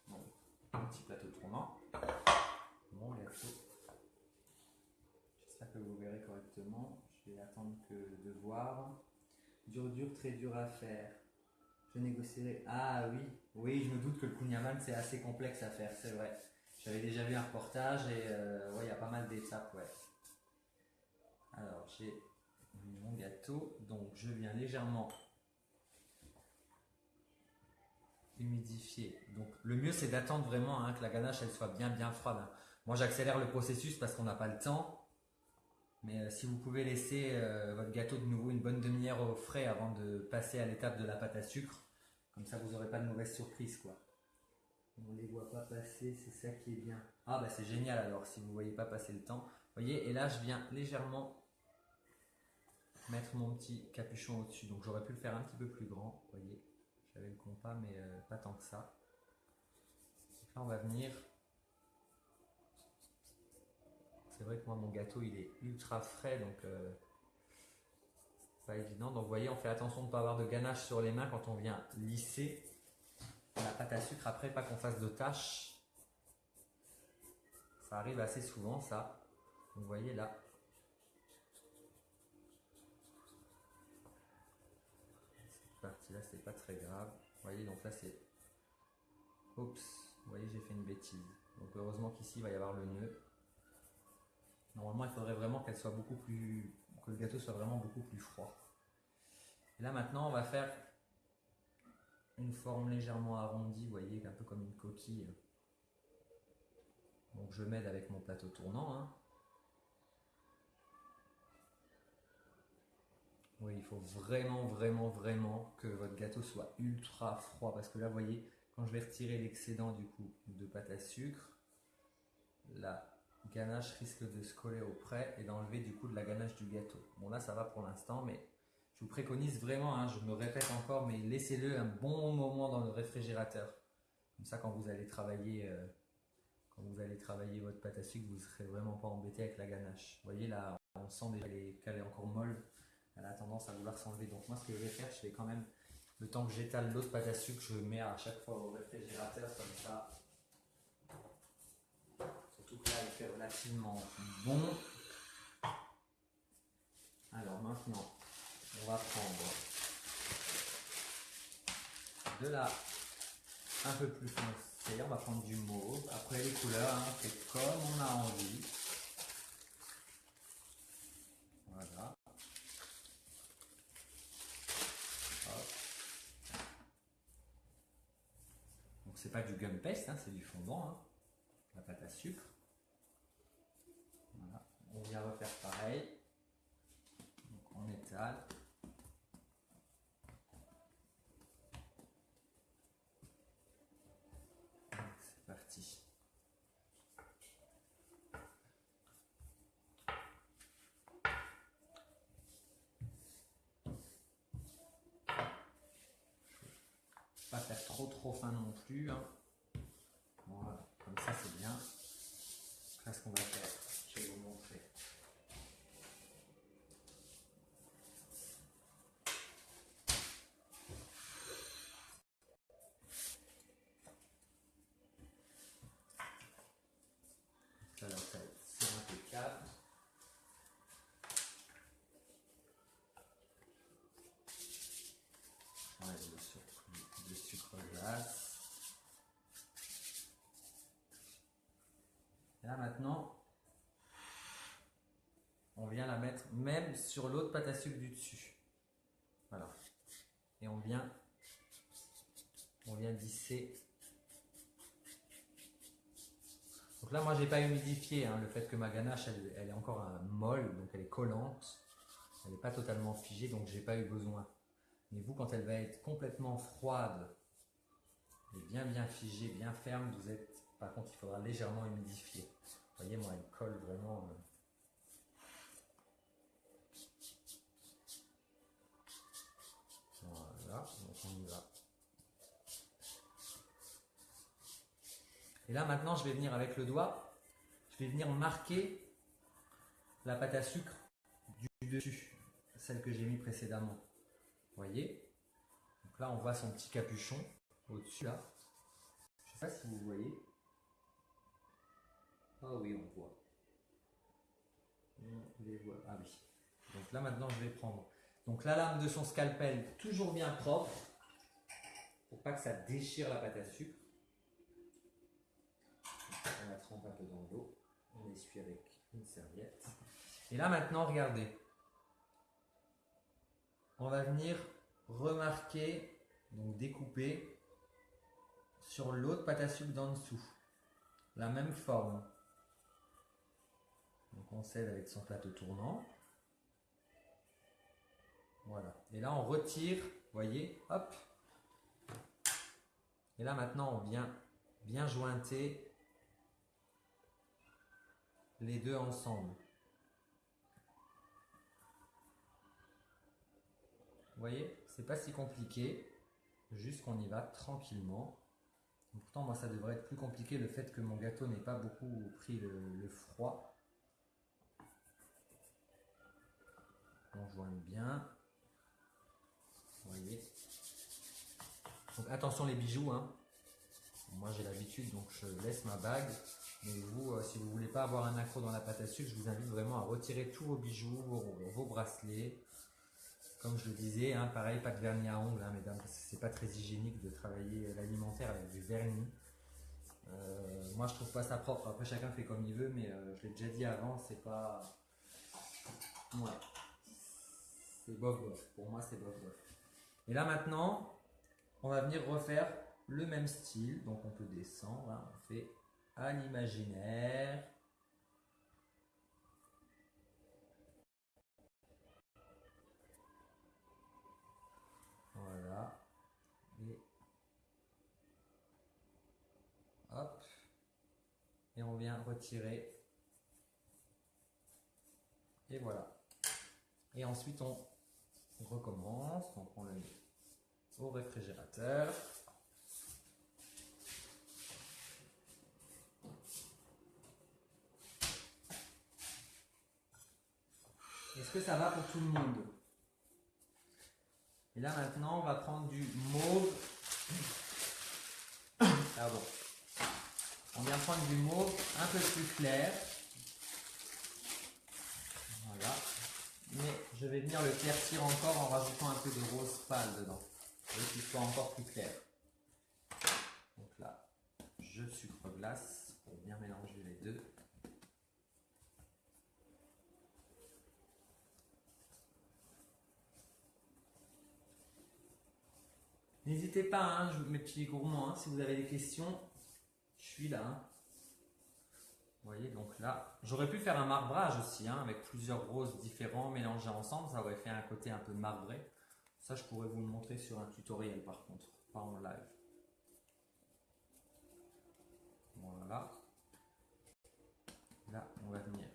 Bon, un petit plateau tournant. Mon gâteau. J'espère que vous verrez correctement. Je vais attendre de voir. Dur, très dur à faire. Je négocierai. Ah oui, oui, je me doute que le kouign-amann c'est assez complexe à faire, c'est vrai. J'avais déjà vu un reportage et ouais, il y a pas mal d'étapes, ouais. Alors j'ai mon gâteau, donc je viens légèrement humidifier. Donc le mieux c'est d'attendre vraiment, hein, que la ganache elle soit bien froide. Hein. Moi j'accélère le processus parce qu'on n'a pas le temps. Mais si vous pouvez laisser votre gâteau de nouveau une bonne demi-heure au frais avant de passer à l'étape de la pâte à sucre, comme ça vous n'aurez pas de mauvaises surprises, quoi. On ne les voit pas passer, c'est ça qui est bien. Ah bah c'est génial alors si vous ne voyez pas passer le temps. Vous voyez, et là je viens légèrement mettre mon petit capuchon au-dessus. Donc j'aurais pu le faire un petit peu plus grand, vous voyez. J'avais le compas mais pas tant que ça. Donc là on va venir. C'est vrai que moi mon gâteau il est ultra frais donc pas évident. Donc vous voyez, on fait attention de ne pas avoir de ganache sur les mains quand on vient lisser la pâte à sucre. Après, pas qu'on fasse de taches. Ça arrive assez souvent, ça. Donc vous voyez là. Cette partie-là, c'est pas très grave. Vous voyez, donc là, c'est... Oups, vous voyez, j'ai fait une bêtise. Donc heureusement qu'ici, il va y avoir le nœud. Normalement, il faudrait vraiment qu'elle soit beaucoup plus... que le gâteau soit vraiment beaucoup plus froid. Et là maintenant on va faire une forme légèrement arrondie, vous voyez, un peu comme une coquille. Donc je m'aide avec mon plateau tournant. Hein. Oui, il faut vraiment que votre gâteau soit ultra froid parce que là, vous voyez, quand je vais retirer l'excédent du coup de pâte à sucre, la ganache risque de se coller auprès et d'enlever du coup de la ganache du gâteau. Bon là, ça va pour l'instant, mais je vous préconise vraiment, hein, je me répète encore, mais laissez-le un bon moment dans le réfrigérateur. Comme ça, quand vous allez travailler votre pâte à sucre, vous ne serez vraiment pas embêté avec la ganache. Vous voyez là, on sent déjà qu'elle est encore molle. Elle a tendance à vouloir s'enlever. Donc moi ce que je vais faire, je fais quand même, le temps que j'étale l'autre pâte à sucre, je mets à chaque fois au réfrigérateur comme ça. Surtout que là il fait relativement bon. Alors maintenant, on va prendre de la un peu plus foncé, on va prendre du mauve. Après les couleurs, hein, on fait comme on a envie. Voilà. Donc c'est pas du gum paste, hein, c'est du fondant, hein, la pâte à sucre. Voilà. On vient refaire pareil. Donc on étale. C'est parti. Pas faire trop fin non plus. Hein. Voilà, comme ça c'est bien. Là ce qu'on va faire, je vais vous montrer. Là la taille c'est impeccable. J'enlève le surplus de sucre glace. Et là maintenant, on vient la mettre même sur l'autre pâte à sucre du dessus. Voilà. Et on vient lisser. Donc là, moi, j'ai pas humidifié. Hein, le fait que ma ganache, elle est encore molle, donc elle est collante. Elle n'est pas totalement figée, donc j'ai pas eu besoin. Mais vous, quand elle va être complètement froide et bien figée, bien ferme, vous êtes. Par contre, il faudra légèrement humidifier. Vous voyez, moi, elle colle vraiment. Voilà, donc on y va. Et là, maintenant, je vais venir avec le doigt, je vais venir marquer la pâte à sucre du dessus, celle que j'ai mis précédemment. Vous voyez? Donc là, on voit son petit capuchon au-dessus, là. Je ne sais pas si vous voyez. Ah oui, on voit. On les voit. Ah oui. Donc là, maintenant, je vais prendre donc la lame de son scalpel, toujours bien propre, pour pas que ça déchire la pâte à sucre. On la trempe un peu dans l'eau. On essuie avec une serviette. Et là, maintenant, regardez. On va venir remarquer, donc découper sur l'autre pâte à sucre d'en dessous. La même forme. Donc on s'aide avec son plateau tournant. Voilà. Et là on retire, voyez, hop. Et là maintenant on vient bien jointer les deux ensemble. Vous voyez, c'est pas si compliqué, juste qu'on y va tranquillement. Pourtant moi ça devrait être plus compliqué, le fait que mon gâteau n'ait pas beaucoup pris le froid. On joigne bien. Vous voyez. Donc attention les bijoux, hein. Moi j'ai l'habitude donc je laisse ma bague. Mais vous, si vous ne voulez pas avoir un accroc dans la pâte à sucre, je vous invite vraiment à retirer tous vos bijoux, vos bracelets. Comme je le disais, hein, pareil, pas de vernis à ongles, hein, mesdames, parce que c'est pas très hygiénique de travailler l'alimentaire avec du vernis. Moi je trouve pas ça propre, après chacun fait comme il veut, mais je l'ai déjà dit avant, c'est pas... Ouais, c'est bof bof. Pour moi, c'est bof bof. Et là maintenant, on va venir refaire le même style. Donc on peut descendre, hein. On fait à l'imaginaire. Voilà. Et hop. Et on vient retirer. Et voilà. Et ensuite on recommence. Donc on le met au réfrigérateur. Est-ce que ça va pour tout le monde? Et là maintenant, on va prendre du mauve. Ah bon. On vient prendre du mauve un peu plus clair. Voilà. Mais je vais venir le éclaircir encore en rajoutant un peu de rose pâle dedans. Pour qu'il soit encore plus clair. Donc là, je sucre glace pour bien mélanger les deux. N'hésitez pas, hein, mes petits gourmands, hein, si vous avez des questions, je suis là. Hein. Vous voyez, donc là, j'aurais pu faire un marbrage aussi, hein, avec plusieurs roses différents mélangés ensemble, ça aurait fait un côté un peu marbré. Ça, je pourrais vous le montrer sur un tutoriel par contre, pas en live. Voilà. Là, on va venir.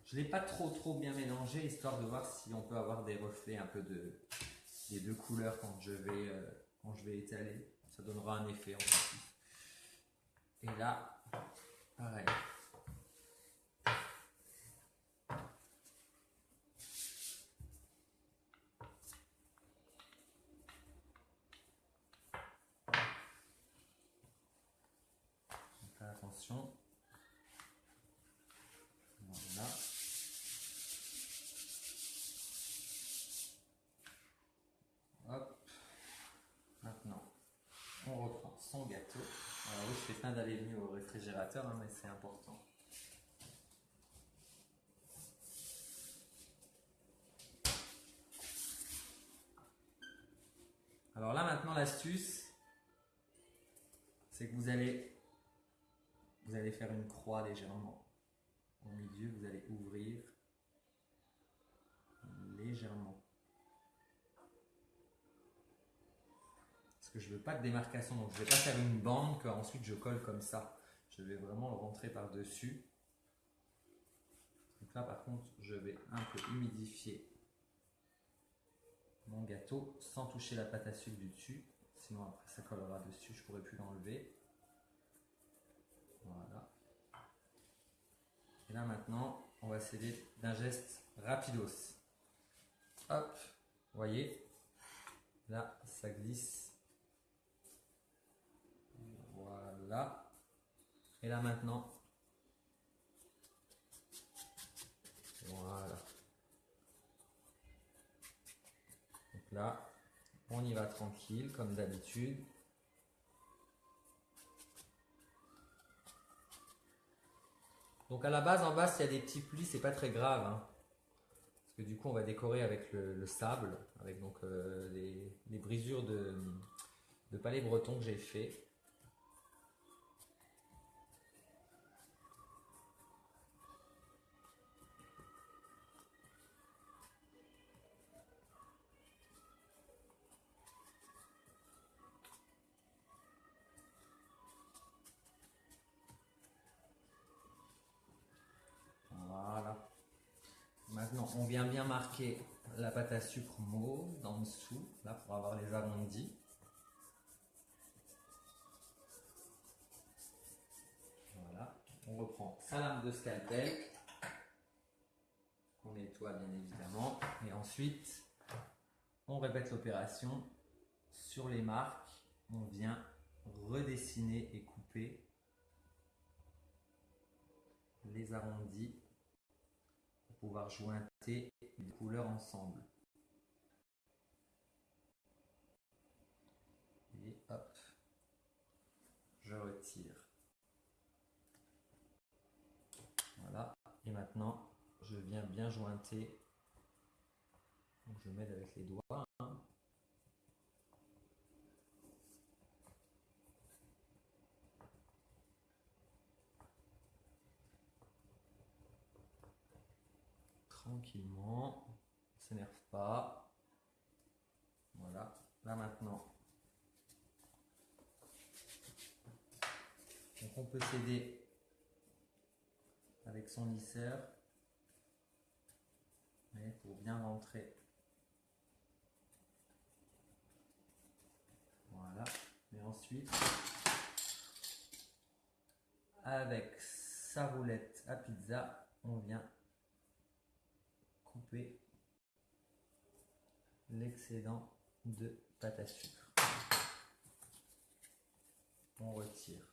Je ne l'ai pas trop bien mélangé, histoire de voir si on peut avoir des reflets un peu des deux couleurs quand je vais étaler. Ça donnera un effet en plus. Et là, pareil. Donc, attention. Voilà. Hop. Maintenant, on reprend son gâteau. Alors oui, je fais plein d'allées-venues au réfrigérateur, hein, mais c'est important. Alors là maintenant l'astuce, c'est que vous allez faire une croix légèrement. Au milieu, vous allez ouvrir légèrement. Parce que je ne veux pas de démarcation, donc je ne vais pas faire une bande qu'ensuite je colle comme ça. Je vais vraiment le rentrer par-dessus. Donc là par contre, je vais un peu humidifier mon gâteau sans toucher la pâte à sucre du dessus. Sinon après ça collera dessus, je ne pourrai plus l'enlever. Voilà. Et là maintenant, on va s'aider d'un geste rapidos. Hop, vous voyez, là ça glisse. Voilà. Et là maintenant, voilà. Donc là, on y va tranquille comme d'habitude. Donc à la base, en bas, s'il y a des petits plis, c'est pas très grave. Hein, parce que du coup, on va décorer avec le sable, avec donc les brisures de palais breton que j'ai fait. Voilà. Maintenant, on vient bien marquer la pâte à sucre mauve en dessous, là pour avoir les arrondis. Voilà. On reprend sa lame de scalpel, qu'on nettoie bien évidemment, et ensuite on répète l'opération. Sur les marques, on vient redessiner et couper les arrondis pour pouvoir jointer les couleurs ensemble. Et hop, je retire. Voilà, et maintenant je viens bien jointer Donc je m'aide avec les doigts. Hein. Tranquillement, on ne s'énerve pas. Voilà, là maintenant. Donc on peut s'aider avec son lisseur, mais pour bien rentrer. Voilà, et ensuite, avec sa roulette à pizza, on vient couper l'excédent de pâte à sucre. On retire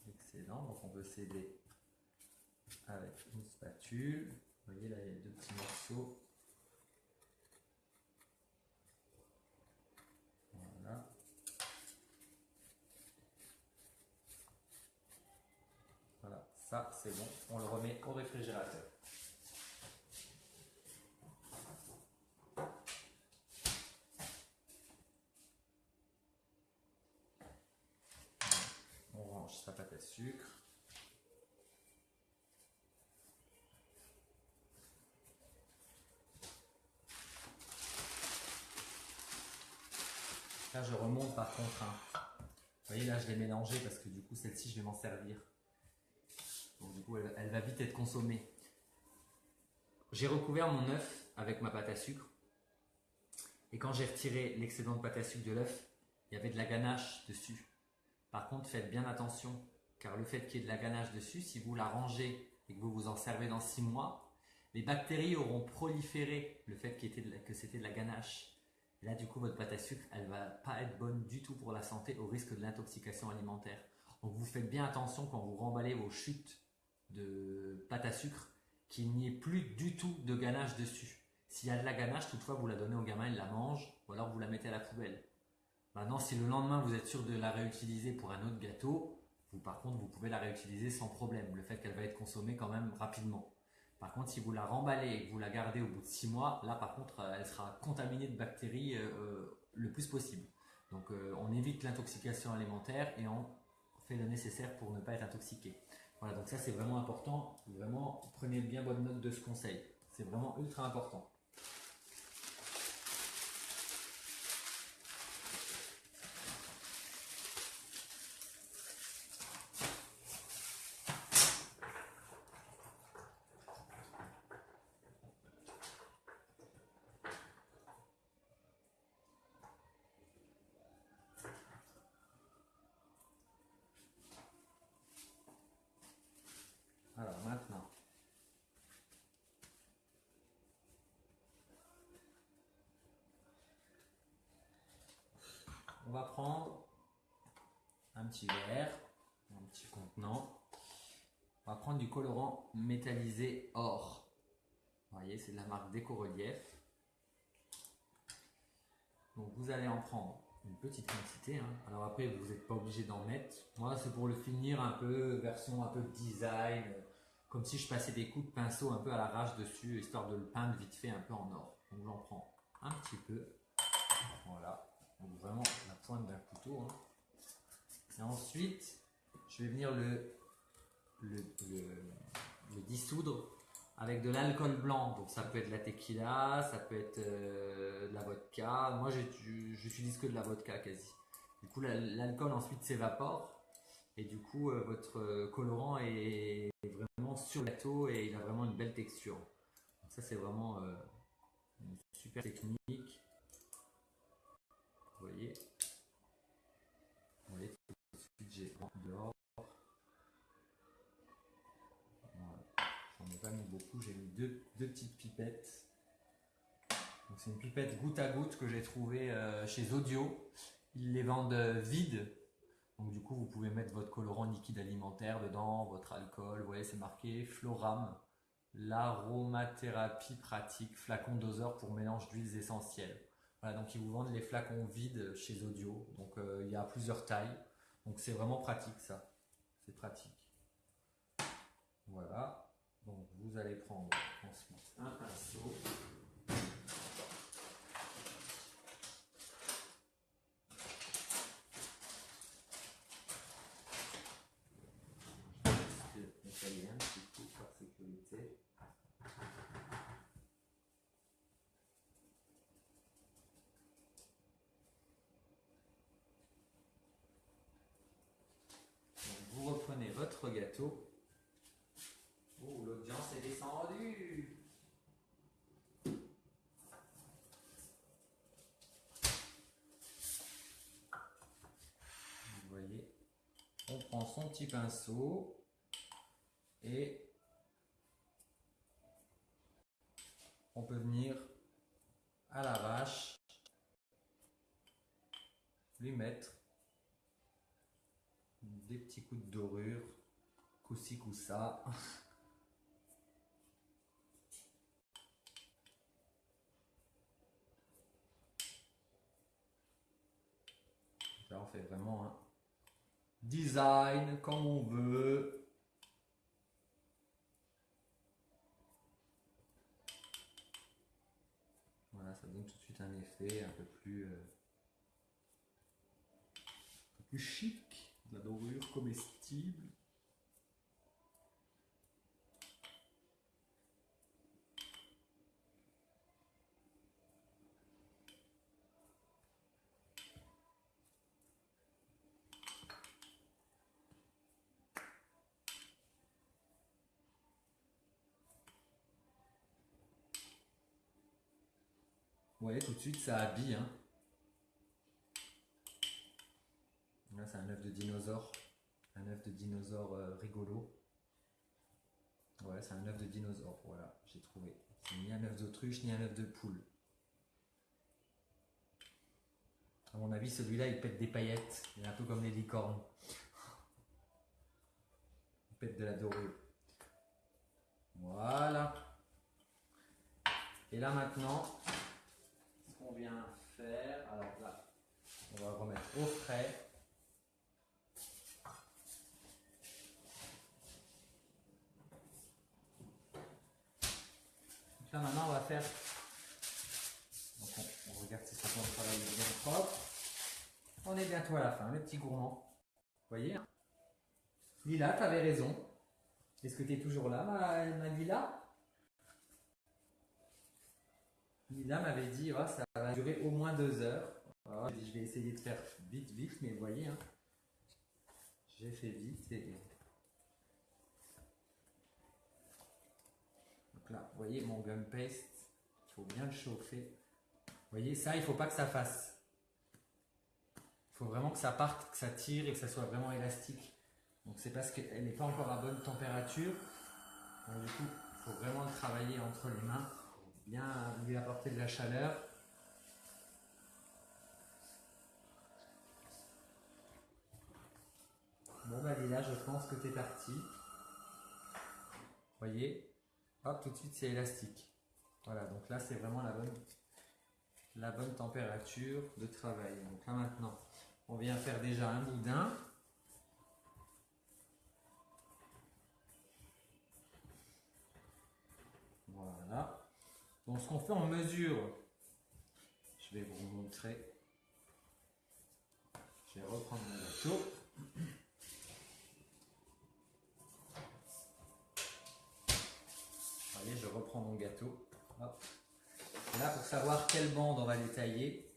l'excédent, donc on peut s'aider avec une spatule. Vous voyez là, il y a deux petits morceaux. Voilà. Voilà, ça c'est bon. On le remet au réfrigérateur. On range sa pâte à sucre. Là, je remonte par contre. Hein. Vous voyez, là, je l'ai mélangé parce que du coup, celle-ci, je vais m'en servir. Donc, du coup, elle va vite être consommée. J'ai recouvert mon œuf avec ma pâte à sucre. Et quand j'ai retiré l'excédent de pâte à sucre de l'œuf, il y avait de la ganache dessus. Par contre, faites bien attention, car le fait qu'il y ait de la ganache dessus, si vous la rangez et que vous vous en servez dans 6 mois, les bactéries auront proliféré le fait que c'était de la ganache. Et là, du coup, votre pâte à sucre, elle ne va pas être bonne du tout pour la santé, au risque de l'intoxication alimentaire. Donc, vous faites bien attention quand vous remballez vos chutes de pâte à sucre, qu'il n'y ait plus du tout de ganache dessus. S'il y a de la ganache, toutefois, vous la donnez au gamin, il la mange, ou alors vous la mettez à la poubelle. Maintenant, si le lendemain, vous êtes sûr de la réutiliser pour un autre gâteau, par contre, vous pouvez la réutiliser sans problème. Le fait qu'elle va être consommée quand même rapidement. Par contre, si vous la remballez et que vous la gardez au bout de 6 mois, là par contre, elle sera contaminée de bactéries le plus possible. Donc on évite l'intoxication alimentaire et on fait le nécessaire pour ne pas être intoxiqué. Voilà, donc ça c'est vraiment important. Vraiment, prenez bien bonne note de ce conseil. C'est vraiment ultra important. Alors maintenant, on va prendre un petit verre, un petit contenant. On va prendre du colorant métallisé or. Vous voyez, c'est de la marque Déco-Relief. Donc vous allez en prendre une petite quantité. Hein. Alors après, vous n'êtes pas obligé d'en mettre. Moi, c'est pour le finir un peu, version un peu design, comme si je passais des coups de pinceau un peu à l'arrache dessus, histoire de le peindre vite fait un peu en or. Donc j'en prends un petit peu. Voilà. Donc vraiment la pointe d'un couteau. Hein. Et ensuite, je vais venir le dissoudre avec de l'alcool blanc. Donc ça peut être la tequila, ça peut être de la vodka. Moi j'utilise que de la vodka quasi. Du coup l'alcool ensuite s'évapore et du coup votre colorant est vraiment sur le gâteau et il a vraiment une belle texture. Donc ça c'est vraiment une super technique. Vous voyez, tout de suite j'ai dehors. J'en ai pas mis beaucoup, j'ai mis deux petites pipettes. C'est une pipette goutte à goutte que j'ai trouvée chez Audio. Ils les vendent vides. Donc du coup, vous pouvez mettre votre colorant liquide alimentaire dedans, votre alcool. Vous voyez, c'est marqué Floram, l'aromathérapie pratique, flacon doseur pour mélange d'huiles essentielles. Voilà, donc ils vous vendent les flacons vides chez Audio. Donc il y a plusieurs tailles. Donc c'est vraiment pratique ça. C'est pratique. Voilà. Donc vous allez prendre ensuite un pinceau. Nettoyer un petit peu par sécurité. Donc vous reprenez votre gâteau. Oh, l'audience est descendue. Vous voyez, on prend son petit pinceau et on peut venir à l'arrache lui mettre des petits coups de dorure, coup-ci, coup-ça. Là, on fait vraiment un design comme on veut. Voilà, ça donne tout de suite un effet un peu plus chic, de la dorure comestible. Ouais, tout de suite ça habille. Hein. Là, c'est un œuf de dinosaure. Un œuf de dinosaure rigolo. Ouais, c'est un œuf de dinosaure. Voilà, j'ai trouvé. C'est ni un œuf d'autruche, ni un œuf de poule. À mon avis, celui-là, il pète des paillettes. Il est un peu comme les licornes. Il pète de la dorure. Voilà. Et là, maintenant, ce qu'on vient faire, alors là, on va le remettre au frais. Donc là, maintenant, on va faire... Donc on regarde si ça travaille bien propre. On est bientôt à la fin, le petit gourmand. Vous voyez, hein? Lila, tu avais raison. Est-ce que tu es toujours là, ma Lila? Lila m'avait dit oh, ça va durer au moins 2 heures. Oh, je vais essayer de faire vite, mais vous voyez, hein, j'ai fait vite. Donc là, vous voyez mon gum paste, il faut bien le chauffer. Vous voyez, ça, il ne faut pas que ça fasse. Il faut vraiment que ça parte, que ça tire et que ça soit vraiment élastique. Donc c'est parce qu'elle n'est pas encore à bonne température. Donc du coup, il faut vraiment le travailler entre les mains. Bien lui apporter de la chaleur. Bon bah Lila, je pense que tu es parti. Vous voyez, hop, tout de suite c'est élastique. Voilà, donc là c'est vraiment la bonne température de travail. Donc là maintenant, on vient faire déjà un boudin. Voilà. Donc ce qu'on fait, on mesure. Je vais vous montrer. Je vais reprendre mon gâteau. Vous voyez, je reprends mon gâteau. Hop. Et là, pour savoir quelle bande on va détailler,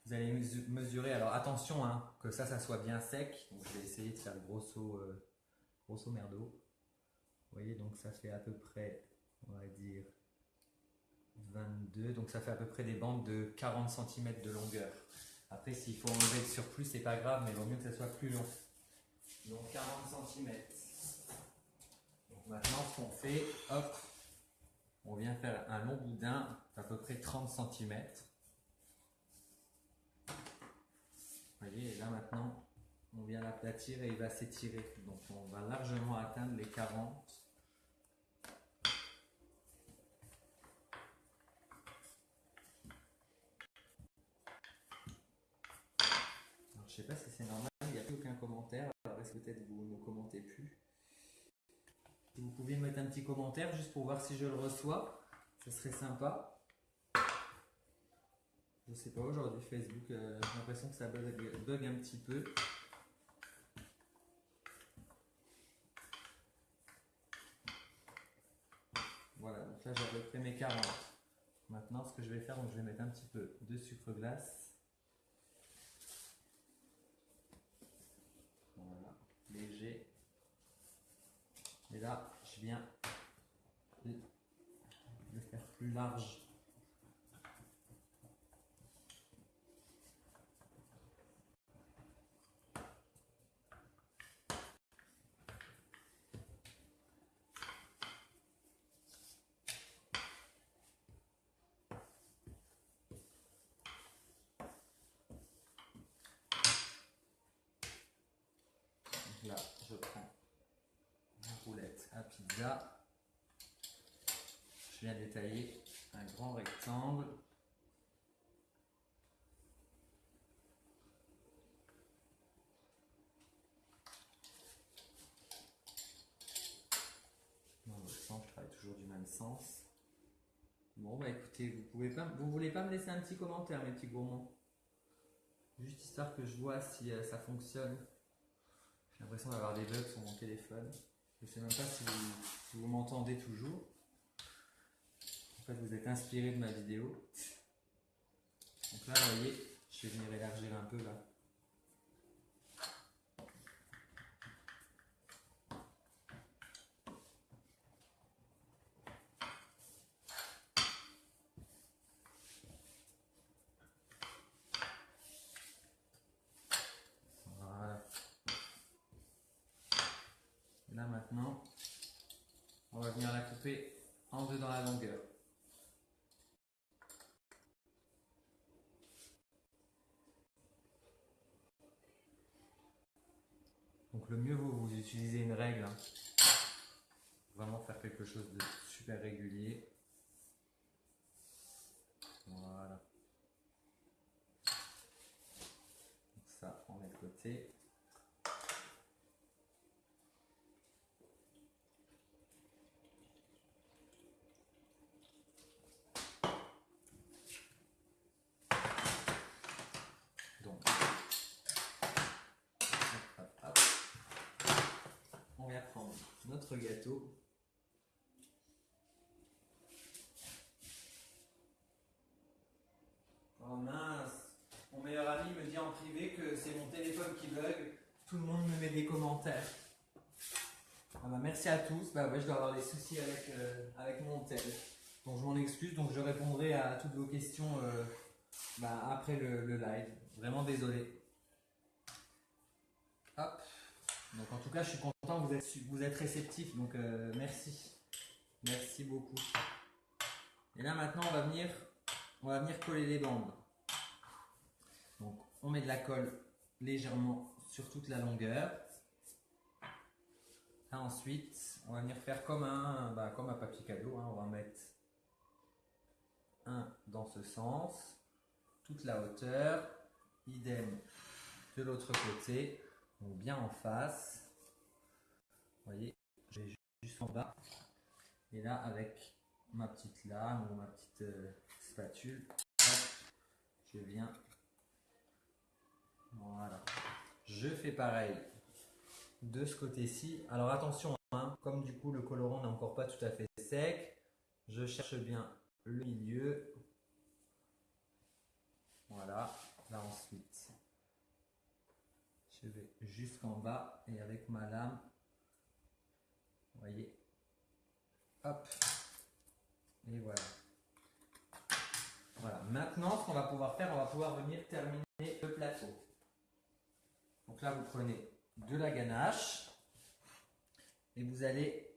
vous allez mesurer. Alors attention, hein, que ça soit bien sec. Donc, je vais essayer de faire grosso merdo. Vous voyez, donc ça fait à peu près, on va dire, 22. Donc ça fait à peu près des bandes de 40 cm de longueur. Après, s'il faut enlever le surplus, c'est pas grave, mais il vaut mieux que ça soit plus long. Donc 40 cm. Donc maintenant, ce qu'on fait, hop, on vient faire un long boudin d'à peu près 30 cm. Vous voyez, et là maintenant, on vient l'aplatir et il va s'étirer. Donc on va largement atteindre les 40. Alors, je sais pas si c'est normal, il n'y a plus aucun commentaire. Alors est-ce que peut-être vous ne commentez plus? Si vous pouviez me mettre un petit commentaire juste pour voir si je le reçois, ce serait sympa. Je sais pas, aujourd'hui Facebook, j'ai l'impression que ça bug un petit peu. Voilà, donc là j'ai à peu près mes 40. Maintenant, ce que je vais faire, donc je vais mettre un petit peu de sucre glace. Voilà, léger. Et là, je viens de faire plus large. Là, je prends ma roulette à pizza. Je viens détailler un grand rectangle. Dans l'autre sens, je travaille toujours du même sens. Bon, bah écoutez, vous voulez pas me laisser un petit commentaire, mes petits gourmands? Juste histoire que je vois si ça fonctionne. J'ai l'impression d'avoir des bugs sur mon téléphone. Je ne sais même pas si vous m'entendez toujours. En fait, vous êtes inspiré de ma vidéo. Donc là, vous voyez, je vais venir élargir un peu là. Voilà. Et là maintenant, on va venir la couper en deux dans la longueur. Donc le mieux vaut vous utilisez une règle, hein. Vraiment faire quelque chose de super régulier. Voilà. Donc ça, on met de côté. Donc, hop, hop. On va prendre notre gâteau. Oh mince, mon meilleur ami me dit en privé que c'est mon téléphone qui bug. Tout le monde me met des commentaires. Ah bah merci à tous. Bah ouais, je dois avoir des soucis avec mon tel. Donc je m'en excuse. Donc je répondrai à toutes vos questions après le live. Vraiment désolé. Hop. Donc en tout cas, je suis content que vous êtes réceptifs. Donc merci. Merci beaucoup. Et là maintenant, on va venir coller les bandes. Donc on met de la colle légèrement sur toute la longueur. Là, ensuite, on va venir faire comme un papier cadeau, hein. On va mettre un dans ce sens, toute la hauteur, idem de l'autre côté, donc bien en face. Vous voyez, je vais juste en bas. Et là, avec ma petite lame ou ma petite spatule, hop, je viens. Voilà. Je fais pareil de ce côté-ci. Alors attention, hein, comme du coup le colorant n'est encore pas tout à fait sec, je cherche bien le milieu. Voilà. Là ensuite, je vais jusqu'en bas et avec ma lame, vous voyez, hop, et voilà. Voilà. Maintenant, ce qu'on va pouvoir faire, on va pouvoir venir terminer le plateau. Donc là, vous prenez de la ganache et vous allez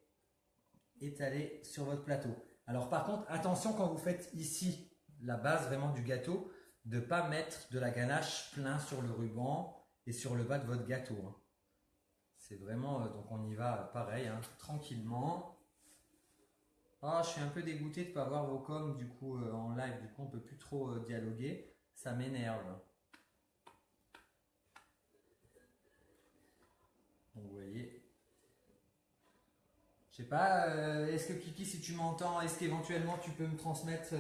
étaler sur votre plateau. Alors par contre, attention quand vous faites ici la base vraiment du gâteau, de ne pas mettre de la ganache plein sur le ruban et sur le bas de votre gâteau, hein. C'est vraiment, donc on y va pareil, hein, tranquillement. Ah, je suis un peu dégoûté de ne pas voir vos coms du coup en live, du coup on ne peut plus trop dialoguer, ça m'énerve. Donc vous voyez, Je sais pas, est-ce que Kiki, si tu m'entends, est-ce qu'éventuellement tu peux me transmettre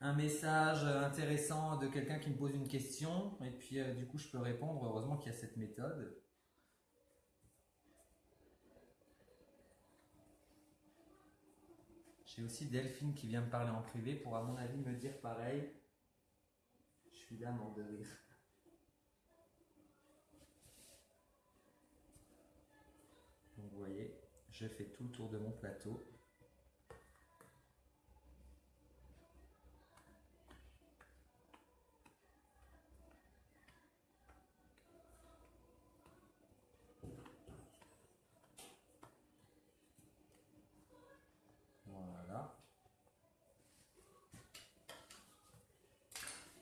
un message intéressant de quelqu'un qui me pose une question et puis du coup je peux répondre. Heureusement qu'il y a cette méthode. J'ai aussi Delphine qui vient me parler en privé pour à mon avis me dire pareil. Je suis là mort de rire. Donc vous voyez, je fais tout le tour de mon plateau. Voilà.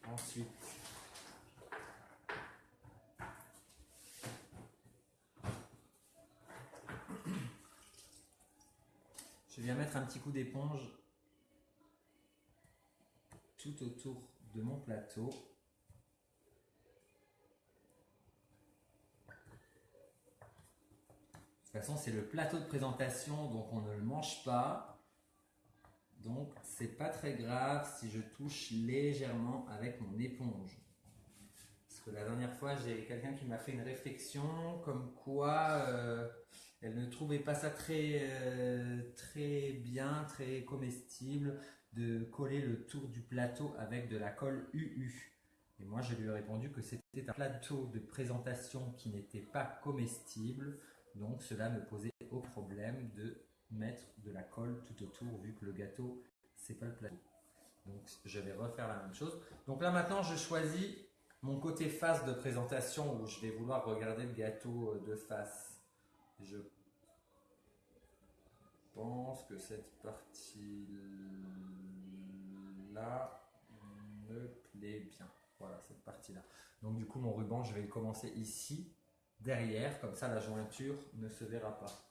Ensuite, je viens mettre un petit coup d'éponge tout autour de mon plateau. De toute façon, c'est le plateau de présentation, donc on ne le mange pas. Donc, c'est pas très grave si je touche légèrement avec mon éponge. Parce que la dernière fois, j'ai quelqu'un qui m'a fait une réflexion comme quoi elle ne trouvait pas ça très bien, très comestible de coller le tour du plateau avec de la colle UU. Et moi, je lui ai répondu que c'était un plateau de présentation qui n'était pas comestible. Donc, cela ne posait aucun problème de mettre de la colle tout autour vu que le gâteau, c'est pas le plateau. Donc, je vais refaire la même chose. Donc là, maintenant, je choisis mon côté face de présentation où je vais vouloir regarder le gâteau de face. Je pense que cette partie-là me plaît bien. Voilà, cette partie-là. Donc du coup, mon ruban, je vais le commencer ici, derrière. Comme ça, la jointure ne se verra pas.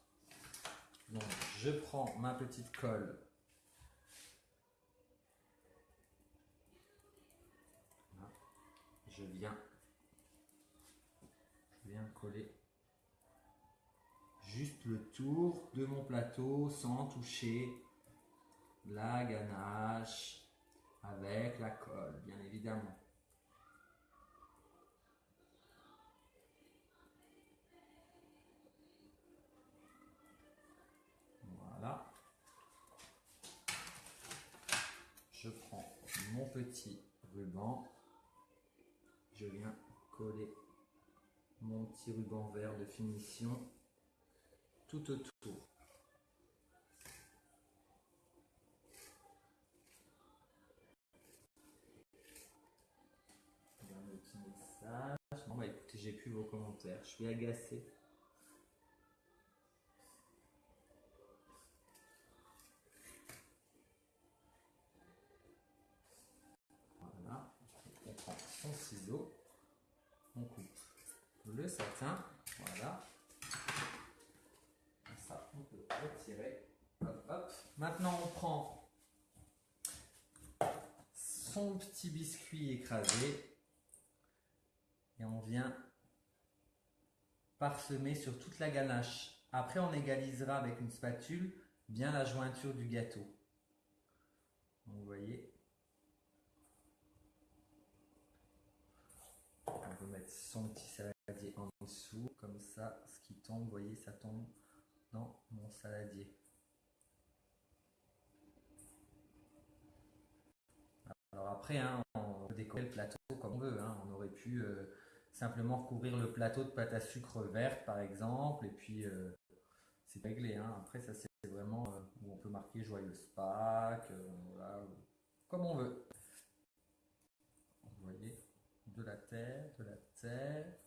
Donc, je prends ma petite colle. Voilà. Je viens coller juste le tour de mon plateau sans toucher la ganache avec la colle, bien évidemment. Voilà. Je prends mon petit ruban. Je viens coller mon petit ruban vert de finition tout autour. Dernier petit message. Bon bah écoutez, j'ai plus vos commentaires. Je suis agacé. Voilà. On prend son ciseau. On coupe le satin. Voilà. Ça, on peut retirer. Hop, hop. Maintenant, on prend son petit biscuit écrasé et on vient parsemer sur toute la ganache. Après, on égalisera avec une spatule bien la jointure du gâteau. Donc, vous voyez, on peut mettre son petit saladier en dessous, comme ça, ce qui tombe, vous voyez, ça tombe dans mon saladier. Alors après, hein, on peut décorer le plateau comme on veut. Hein. On aurait pu simplement recouvrir le plateau de pâte à sucre verte, par exemple, et puis c'est réglé. Hein. Après, ça c'est vraiment où on peut marquer joyeuse Pâques, voilà, comme on veut. Vous voyez, de la terre, de la terre.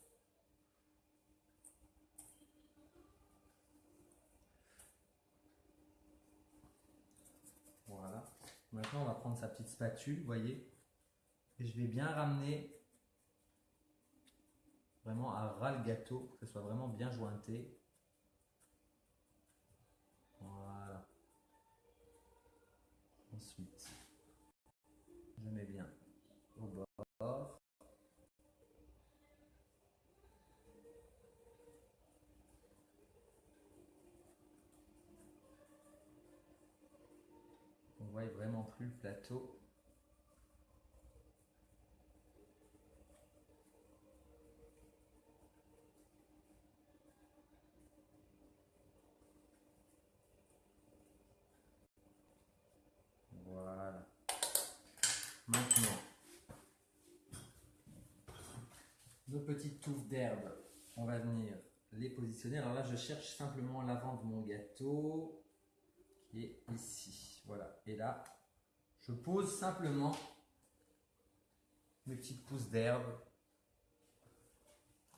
Voilà. Maintenant, on va prendre sa petite spatule, vous voyez, et je vais bien ramener vraiment à ras le gâteau, que ce soit vraiment bien jointé. Voilà. Ensuite, je mets bien au bord. voit vraiment plus le plateau. Voilà. Maintenant, nos petites touffes d'herbe, on va venir les positionner. Alors là, je cherche simplement l'avant de mon gâteau qui est ici. Voilà. Et là, je pose simplement mes petites pousses d'herbe,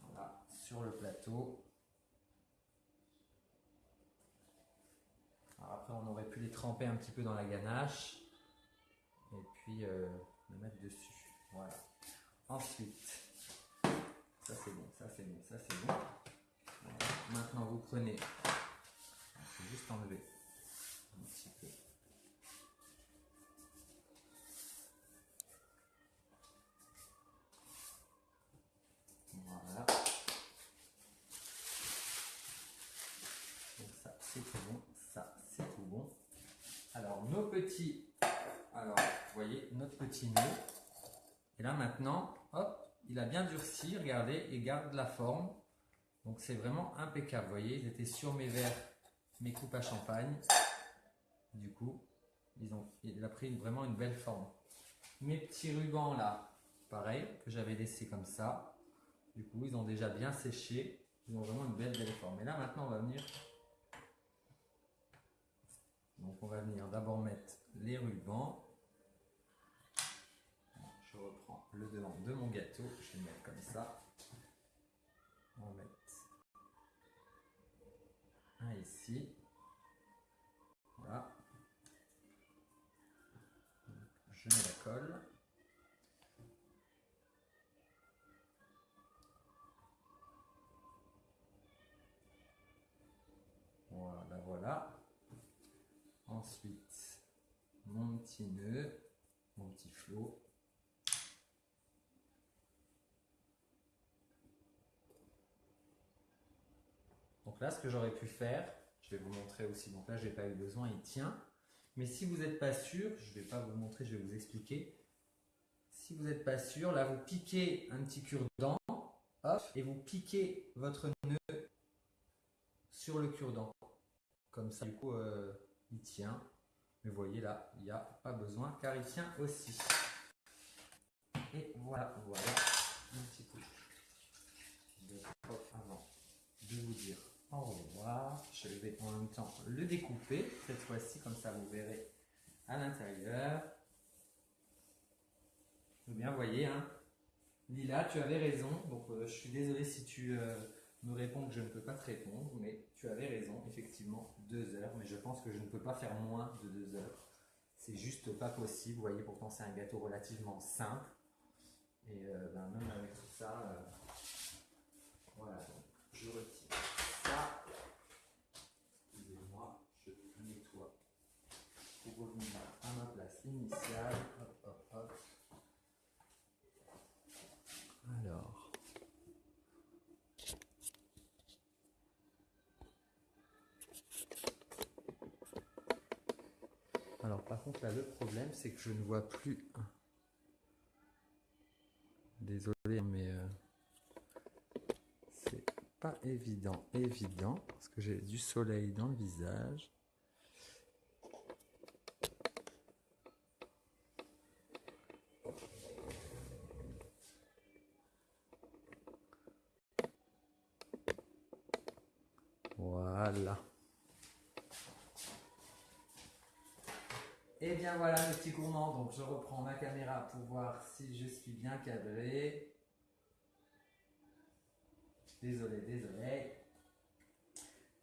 voilà, sur le plateau. Alors après, on aurait pu les tremper un petit peu dans la ganache et puis le mettre dessus. Voilà. Ensuite, ça c'est bon, ça c'est bon, ça c'est bon. Voilà. Maintenant, vous prenez, je vais juste enlever un petit peu. Voilà. Donc ça c'est tout bon, ça c'est tout bon. Alors nos petits, alors vous voyez notre petit nœud. Et là maintenant, hop, il a bien durci, regardez, et garde la forme. Donc c'est vraiment impeccable, vous voyez, ils étaient sur mes verres, mes coupes à champagne. Du coup, il a pris vraiment une belle forme. Mes petits rubans là, pareil, que j'avais laissé comme ça. Du coup, ils ont déjà bien séché. Ils ont vraiment une belle forme. Et là maintenant, on va venir. Donc on va venir d'abord mettre les rubans. Je reprends le devant de mon gâteau. Je vais le mettre comme ça. On va mettre un ici. Voilà. Je mets la colle. Voilà, voilà. Ensuite, mon petit nœud, mon petit flot. Donc là, ce que j'aurais pu faire, je vais vous montrer aussi. Donc là, je n'ai pas eu besoin, il tient. Mais si vous n'êtes pas sûr, je ne vais pas vous montrer, je vais vous expliquer. Si vous n'êtes pas sûr, là, vous piquez un petit cure-dent, hop, et vous piquez votre nœud sur le cure-dent. Comme ça, du coup, il tient. Mais vous voyez là, il n'y a pas besoin car il tient aussi. Et voilà, voilà, un petit coup de hop avant de vous dire au revoir. Je vais en même temps le découper cette fois-ci, comme ça vous verrez à l'intérieur. Bien, vous voyez, hein. Lila, tu avais raison. Donc, je suis désolé si tu me réponds que je ne peux pas te répondre, mais tu avais raison, effectivement, 2 heures. Mais je pense que je ne peux pas faire moins de 2 heures. C'est juste pas possible. Vous voyez, pourtant, c'est un gâteau relativement simple. Et ben, même avec tout ça, voilà. Donc, je retire ça. Excusez-moi, je nettoie pour revenir à ma place initiale. Hop, hop, hop. Alors par contre là le problème c'est que je ne vois plus. Désolé mais c'est pas évident parce que j'ai du soleil dans le visage. Voilà. Et bien voilà mes petits gourmands, donc je reprends ma caméra pour voir si je suis bien cadré. Désolé.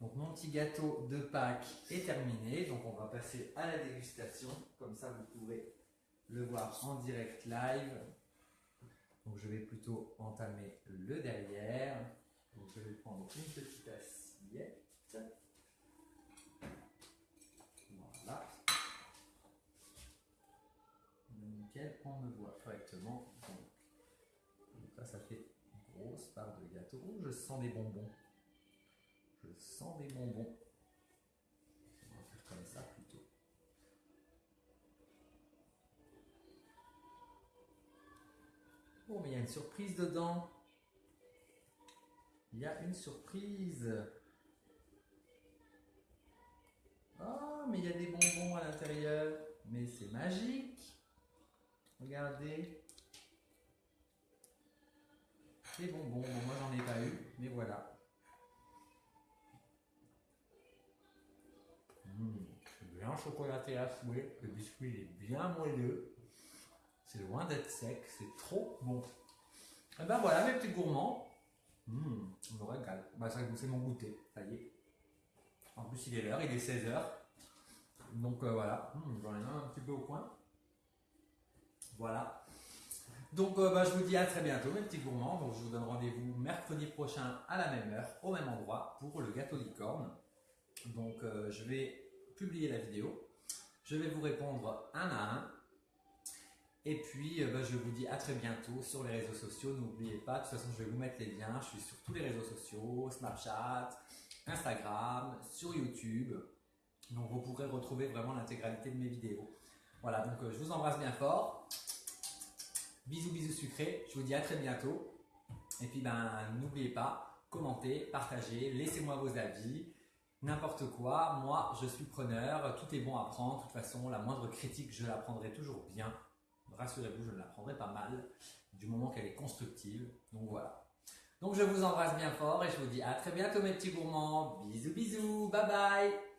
Donc mon petit gâteau de Pâques est terminé, donc on va passer à la dégustation, comme ça vous pourrez le voir en direct live. Donc je vais plutôt entamer le derrière. Donc je vais prendre une petite assiette. Voilà. Nickel, on me voit correctement. Donc là ça fait une grosse part de gâteau. Oh, je sens des bonbons. Je sens des bonbons. On va faire comme ça plutôt. Oh, mais il y a une surprise dedans. Il y a une surprise. Oh, mais il y a des bonbons à l'intérieur. Mais c'est magique. Regardez. Des bonbons. Bon, moi, j'en ai pas eu, mais voilà. C'est bien chocolaté à souhait. Le biscuit il est bien moelleux. C'est loin d'être sec. C'est trop bon. Et ben voilà, mes petits gourmands. On me régale. Bah, c'est mon goûter. Ça y est. En plus, il est l'heure. Il est 16h. Donc voilà. J'en ai un petit peu au coin. Voilà. Donc je vous dis à très bientôt mes petits gourmands. Donc je vous donne rendez-vous mercredi prochain à la même heure, au même endroit pour le gâteau licorne. Donc je vais publier la vidéo. Je vais vous répondre un à un. Et puis je vous dis à très bientôt sur les réseaux sociaux. N'oubliez pas, de toute façon je vais vous mettre les liens. Je suis sur tous les réseaux sociaux, Snapchat, Instagram, sur YouTube. Donc vous pourrez retrouver vraiment l'intégralité de mes vidéos. Voilà, donc je vous embrasse bien fort. Bisous, bisous sucrés. Je vous dis à très bientôt. Et puis n'oubliez pas, commentez, partagez, laissez-moi vos avis. N'importe quoi, moi je suis preneur. Tout est bon à prendre. De toute façon, la moindre critique, je la prendrai toujours bien. Rassurez-vous, je la prendrai pas mal. Du moment qu'elle est constructive. Donc voilà. Donc je vous embrasse bien fort et je vous dis à très bientôt mes petits gourmands. Bisous, bisous. Bye bye.